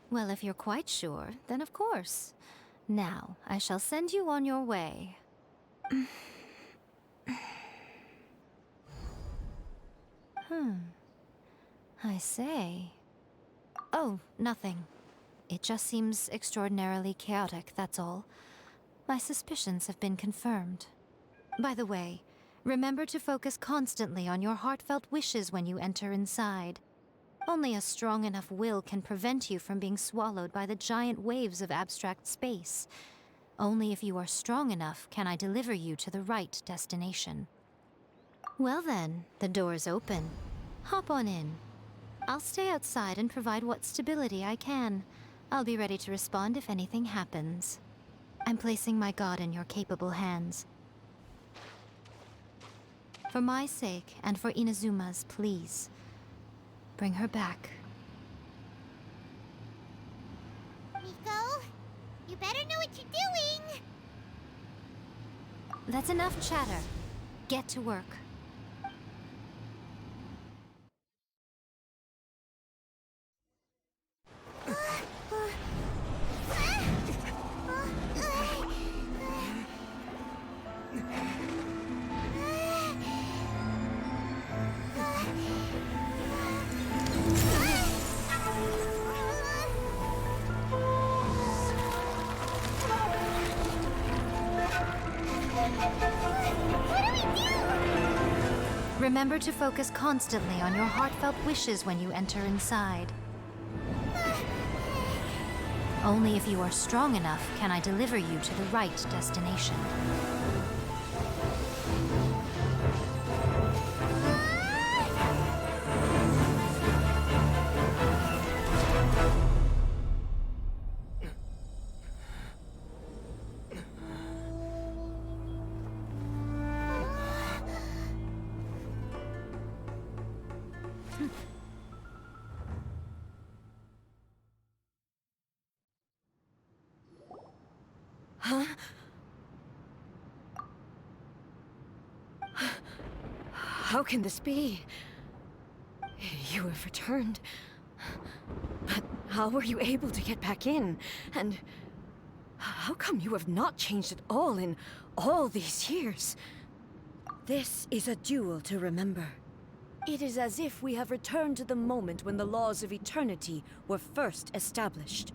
well, if you're quite sure, then of course. Now, I shall send you on your way. I say. Oh, nothing. It just seems extraordinarily chaotic, that's all. My suspicions have been confirmed. By the way, remember to focus constantly on your heartfelt wishes when you enter inside. Only a strong enough will can prevent you from being swallowed by the giant waves of abstract space. Only if you are strong enough can I deliver you to the right destination. Well then, the door's open. Hop on in. I'll stay outside and provide what stability I can. I'll be ready to respond if anything happens. I'm placing my god in your capable hands. For my sake, and for Inazuma's, please. Bring her back. Miko, you better know what you're doing. That's enough chatter. Get to work. Remember to focus constantly on your heartfelt wishes when you enter inside. Only if you are strong enough can I deliver you to the right destination. How can this be? You have returned. But how were you able to get back in? And how come you have not changed at all in all these years? This is a duel to remember. It is as if we have returned to the moment when the laws of eternity were first established.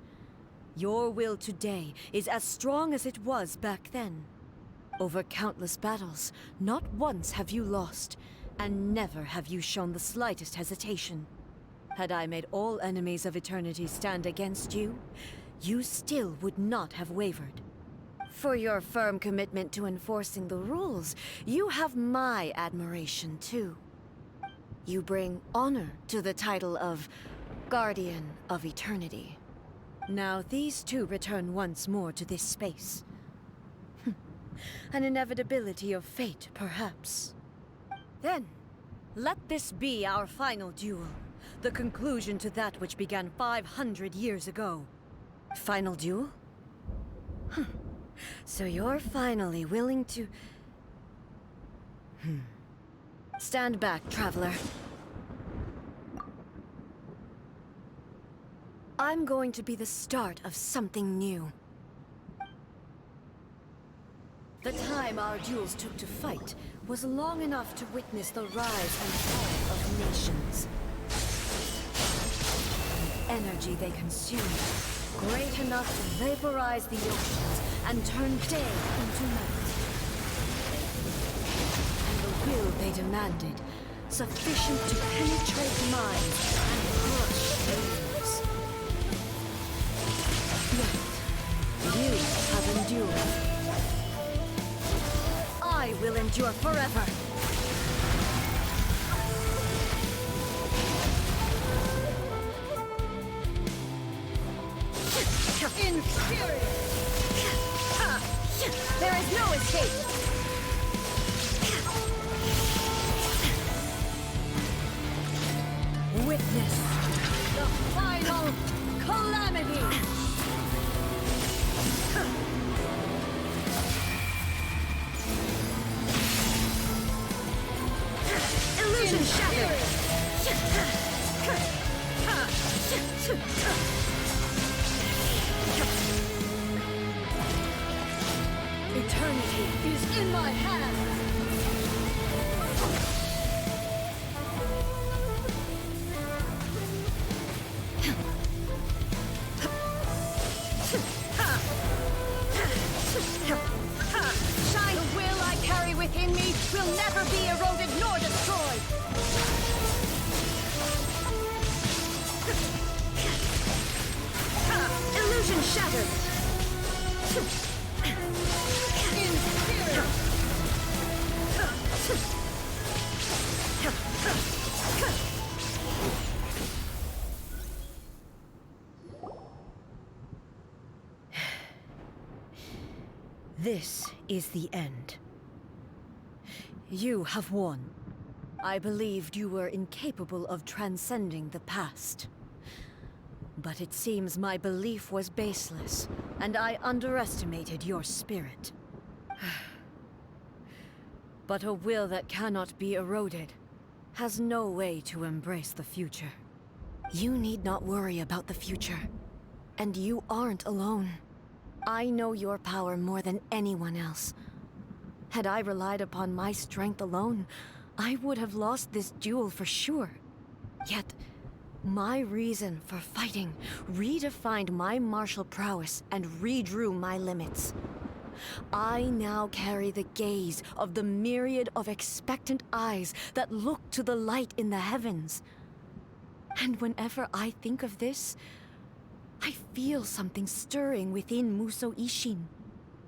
Your will today is as strong as it was back then. Over countless battles, not once have you lost, and never have you shown the slightest hesitation. Had I made all enemies of eternity stand against you, you still would not have wavered. For your firm commitment to enforcing the rules, you have my admiration too. You bring honor to the title of Guardian of Eternity. Now these two return once more to this space. An inevitability of fate, perhaps. Then, let this be our final duel. The conclusion to that which began 500 years ago. Final duel? So you're finally willing to... Stand back, traveler. I'm going to be the start of something new. The time our duels took to fight was long enough to witness the rise and fall of nations. The energy they consumed, great enough to vaporize the oceans and turn day into night. And the will they demanded, sufficient to penetrate minds and crush beliefs. Yet, you have endured. I will endure forever. Inferior! There is no escape! Witness the final calamity! Illusion shattered! Eternity is in my hands! Shine! The will I carry within me will never be eroded nor destroyed! Illusion shattered! This is the end. You have won. I believed you were incapable of transcending the past. But it seems my belief was baseless, and I underestimated your spirit. But a will that cannot be eroded has no way to embrace the future. You need not worry about the future, and you aren't alone. I know your power more than anyone else. Had I relied upon my strength alone, I would have lost this duel for sure. Yet, my reason for fighting redefined my martial prowess and redrew my limits. I now carry the gaze of the myriad of expectant eyes that look to the light in the heavens. And whenever I think of this, I feel something stirring within Musou Ishin.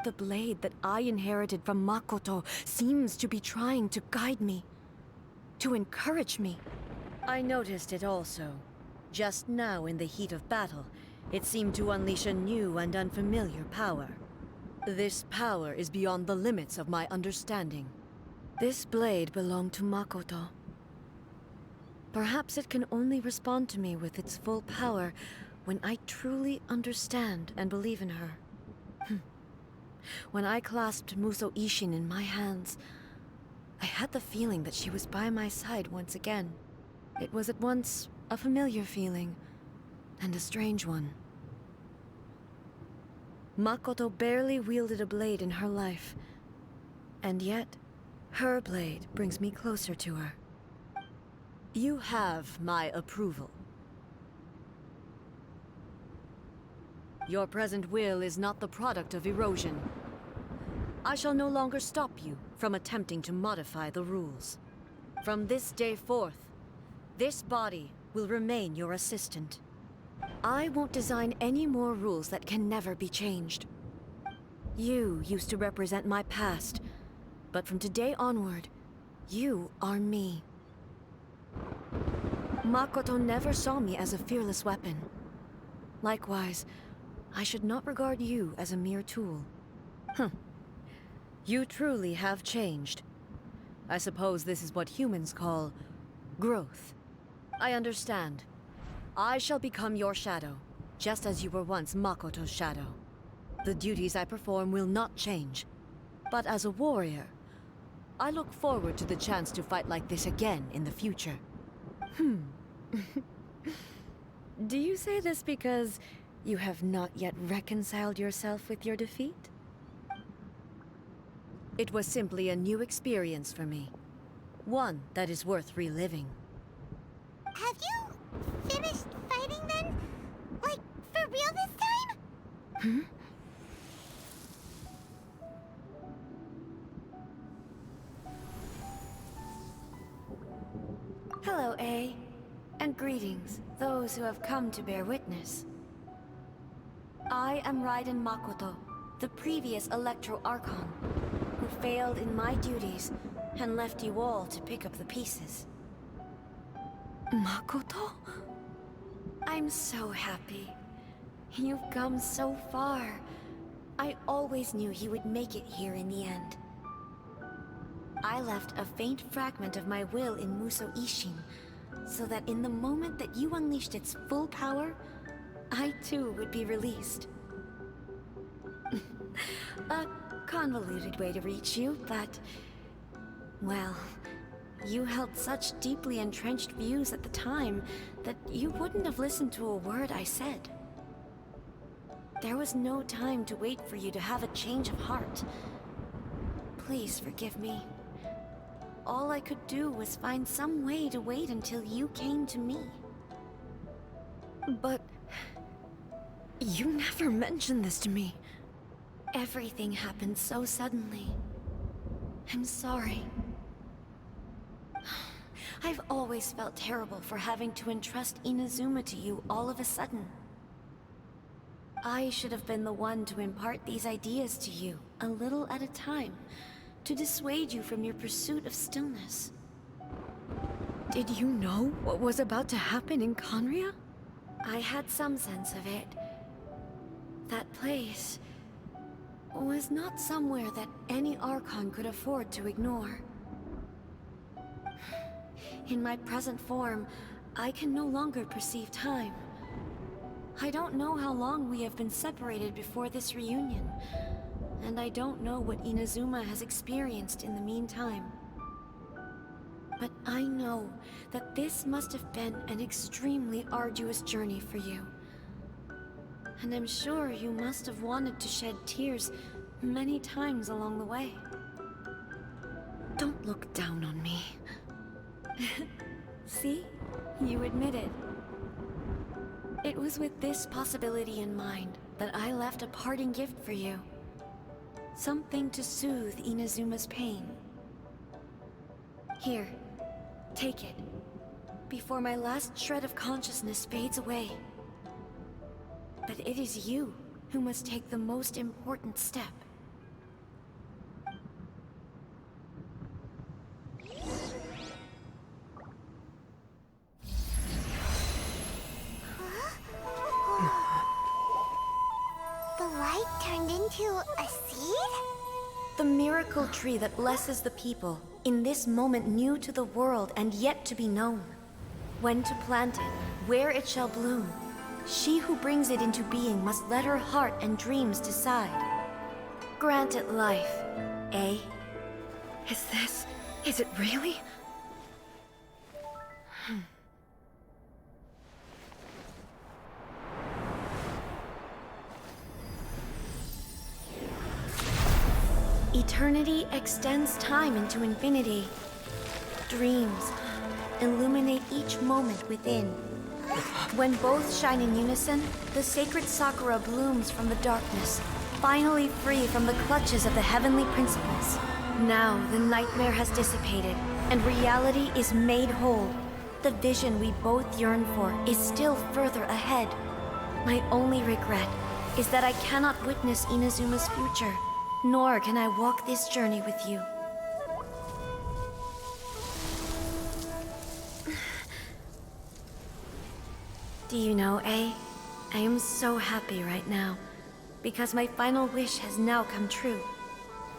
The blade that I inherited from Makoto seems to be trying to guide me, to encourage me. I noticed it also. Just now in the heat of battle, it seemed to unleash a new and unfamiliar power. This power is beyond the limits of my understanding. This blade belonged to Makoto. Perhaps it can only respond to me with its full power when I truly understand and believe in her. When I clasped Musou Ishin in my hands, I had the feeling that she was by my side once again. It was at once a familiar feeling and a strange one. Makoto barely wielded a blade in her life, and yet her blade brings me closer to her. You have my approval. Your present will is not the product of erosion. I shall no longer stop you from attempting to modify the rules. From this day forth, this body will remain your assistant. I won't design any more rules that can never be changed. You used to represent my past, but from today onward, you are me. Makoto never saw me as a fearless weapon. Likewise, I should not regard you as a mere tool. You truly have changed. I suppose this is what humans call growth. I understand. I shall become your shadow, just as you were once Makoto's shadow. The duties I perform will not change. But as a warrior, I look forward to the chance to fight like this again in the future. Do you say this because you have not yet reconciled yourself with your defeat? It was simply a new experience for me. One that is worth reliving. Have you finished fighting then? Like, for real this time? Hello, A. And greetings, those who have come to bear witness. I am Raiden Makoto, the previous Electro Archon, who failed in my duties and left you all to pick up the pieces. Makoto? I'm so happy. You've come so far. I always knew you would make it here in the end. I left a faint fragment of my will in Muso Ishin, so that in the moment that you unleashed its full power, I too would be released. A convoluted way to reach you, but... well, you held such deeply entrenched views at the time that you wouldn't have listened to a word I said. There was no time to wait for you to have a change of heart. Please forgive me. All I could do was find some way to wait until you came to me. But... you never mentioned this to me. Everything happened so suddenly. I'm sorry. I've always felt terrible for having to entrust Inazuma to you all of a sudden. I should have been the one to impart these ideas to you, a little at a time, to dissuade you from your pursuit of stillness. Did you know what was about to happen in Conria? I had some sense of it. That place was not somewhere that any Archon could afford to ignore. In my present form, I can no longer perceive time. I don't know how long we have been separated before this reunion, and I don't know what Inazuma has experienced in the meantime. But I know that this must have been an extremely arduous journey for you. And I'm sure you must have wanted to shed tears many times along the way. Don't look down on me. See? You admit it. It was with this possibility in mind that I left a parting gift for you. Something to soothe Inazuma's pain. Here, take it, before my last shred of consciousness fades away. But it is you who must take the most important step. The light turned into a seed? The miracle tree that blesses the people, in this moment new to the world and yet to be known. When to plant it, where it shall bloom. She who brings it into being must let her heart and dreams decide. Grant it life, eh? Is this Is it really? Eternity extends time into infinity. Dreams illuminate each moment within. When both shine in unison, the sacred Sakura blooms from the darkness, finally free from the clutches of the heavenly principles. Now the nightmare has dissipated, and reality is made whole. The vision we both yearn for is still further ahead. My only regret is that I cannot witness Inazuma's future, nor can I walk this journey with you. Do you know, A? I am so happy right now, because my final wish has now come true.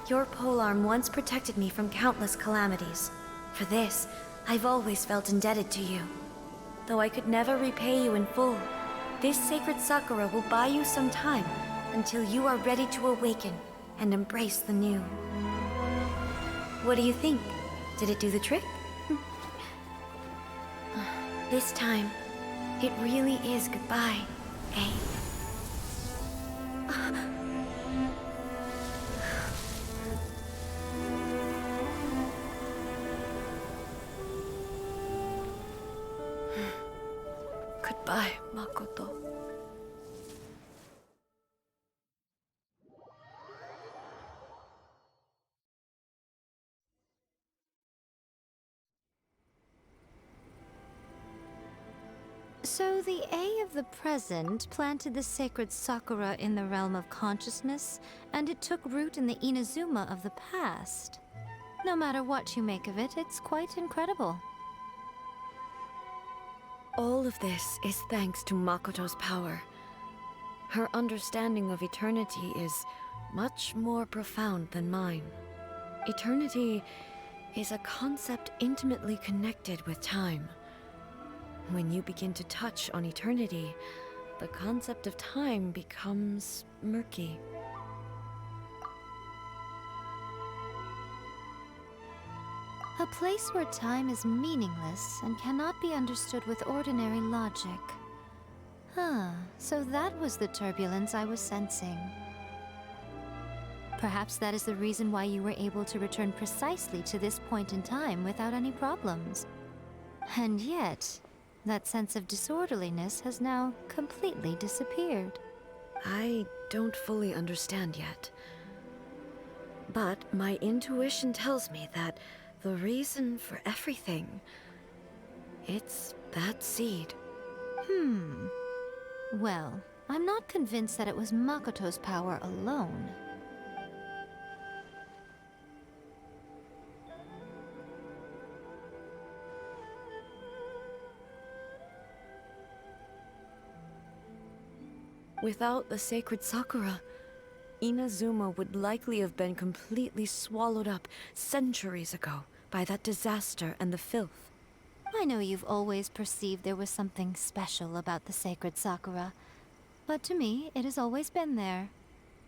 Your polearm once protected me from countless calamities. For this, I've always felt indebted to you. Though I could never repay you in full, this sacred Sakura will buy you some time until you are ready to awaken and embrace the new. What do you think? Did it do the trick? This time, it really is goodbye, eh? Goodbye, Makoto. So the A of the present planted the sacred Sakura in the realm of consciousness, and it took root in the Inazuma of the past. No matter what you make of it, it's quite incredible. All of this is thanks to Makoto's power. Her understanding of eternity is much more profound than mine. Eternity is a concept intimately connected with time. When you begin to touch on eternity, the concept of time becomes murky. A place where time is meaningless and cannot be understood with ordinary logic. So that was the turbulence I was sensing. Perhaps that is the reason why you were able to return precisely to this point in time without any problems. And yet, that sense of disorderliness has now completely disappeared. I don't fully understand yet. But my intuition tells me that the reason for everything, it's that seed. Well, I'm not convinced that it was Makoto's power alone. Without the sacred Sakura, Inazuma would likely have been completely swallowed up centuries ago by that disaster and the filth. I know you've always perceived there was something special about the sacred Sakura, but to me, it has always been there.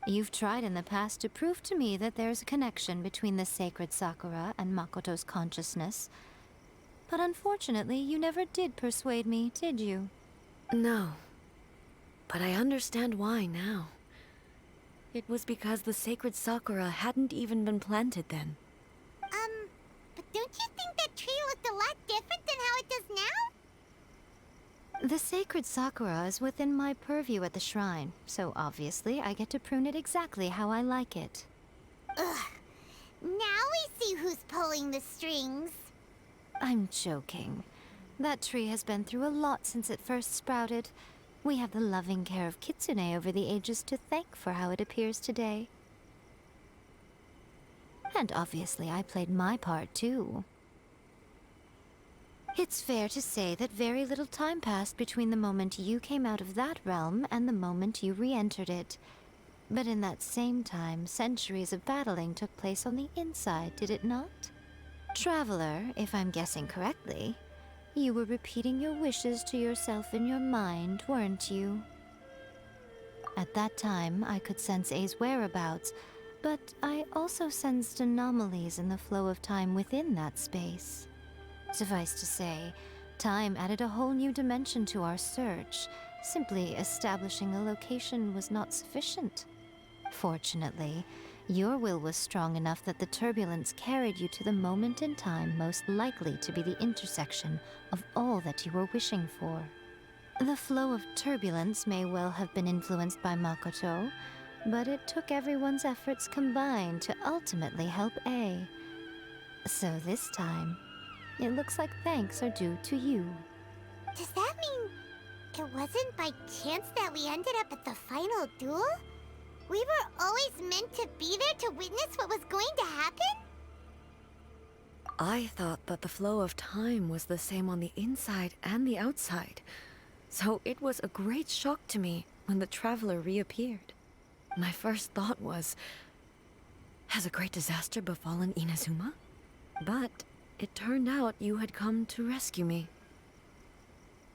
You've tried in the past to prove to me that there's a connection between the sacred Sakura and Makoto's consciousness, but unfortunately, you never did persuade me, did you? No. But I understand why now. It was because the sacred Sakura hadn't even been planted then. But don't you think that tree looked a lot different than how it does now? The sacred Sakura is within my purview at the shrine, so obviously I get to prune it exactly how I like it. Ugh. Now we see who's pulling the strings. I'm joking. That tree has been through a lot since it first sprouted. We have the loving care of Kitsune over the ages to thank for how it appears today. And obviously I played my part too. It's fair to say that very little time passed between the moment you came out of that realm and the moment you re-entered it. But in that same time, centuries of battling took place on the inside, did it not? Traveler, if I'm guessing correctly, you were repeating your wishes to yourself in your mind, weren't you? At that time, I could sense A's whereabouts, But I also sensed anomalies in the flow of time within that space. Suffice to say, time added a whole new dimension to our search. Simply establishing a location was not sufficient. Fortunately, your will was strong enough that the turbulence carried you to the moment in time most likely to be the intersection of all that you were wishing for. The flow of turbulence may well have been influenced by Makoto, but it took everyone's efforts combined to ultimately help A. So this time, it looks like thanks are due to you. Does that mean it wasn't by chance that we ended up at the final duel? We were always meant to be there to witness what was going to happen? I thought that the flow of time was the same on the inside and the outside, so it was a great shock to me when the traveler reappeared. My first thought was, has a great disaster befallen Inazuma? But it turned out you had come to rescue me.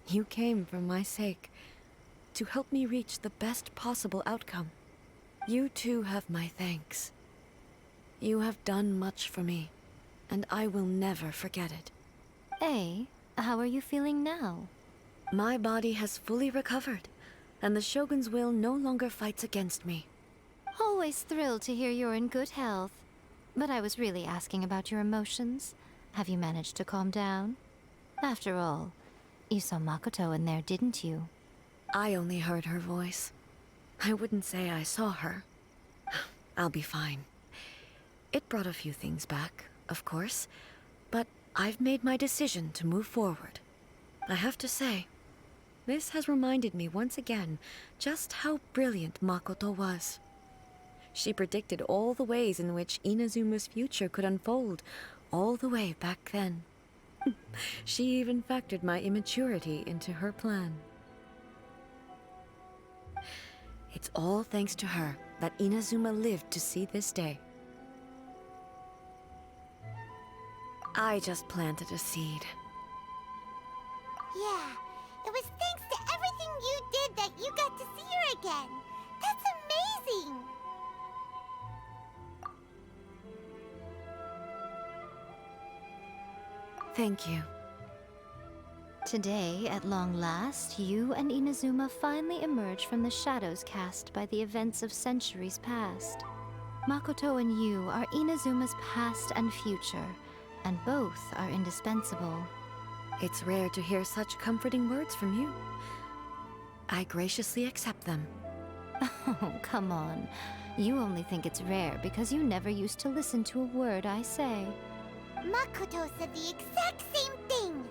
You came for my sake, to help me reach the best possible outcome. You too have my thanks. You have done much for me, and I will never forget it. A, how are you feeling now? My body has fully recovered, and the Shogun's will no longer fights against me. Always thrilled to hear you're in good health. But I was really asking about your emotions. Have you managed to calm down? After all, you saw Makoto in there, didn't you? I only heard her voice. I wouldn't say I saw her. I'll be fine. It brought a few things back, of course, but I've made my decision to move forward. I have to say, this has reminded me once again just how brilliant Makoto was. She predicted all the ways in which Inazuma's future could unfold, all the way back then. She even factored my immaturity into her plan. It's all thanks to her that Inazuma lived to see this day. I just planted a seed. Yeah, it was thanks to everything you did that you got to see her again. That's amazing! Thank you. Today, at long last, you and Inazuma finally emerge from the shadows cast by the events of centuries past. Makoto and you are Inazuma's past and future, and both are indispensable. It's rare to hear such comforting words from you. I graciously accept them. Oh, come on. You only think it's rare because you never used to listen to a word I say. Makoto said the exact same thing!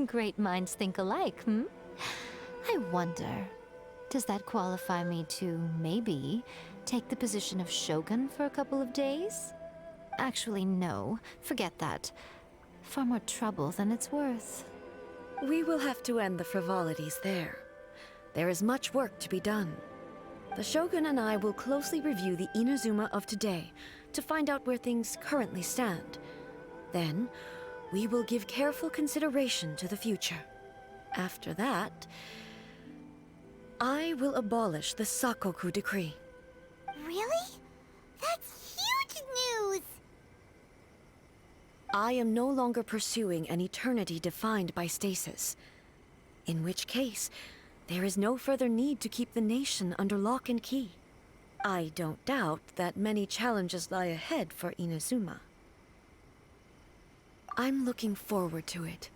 Great minds think alike, hmm? I wonder, does that qualify me to, maybe, take the position of Shogun for a couple of days? Actually, no. Forget that. Far more trouble than it's worth. We will have to end the frivolities there. There is much work to be done. The Shogun and I will closely review the Inazuma of today to find out where things currently stand. Then, we will give careful consideration to the future. After that, I will abolish the Sakoku decree. Really? That's huge news! I am no longer pursuing an eternity defined by stasis. In which case, there is no further need to keep the nation under lock and key. I don't doubt that many challenges lie ahead for Inazuma. I'm looking forward to it.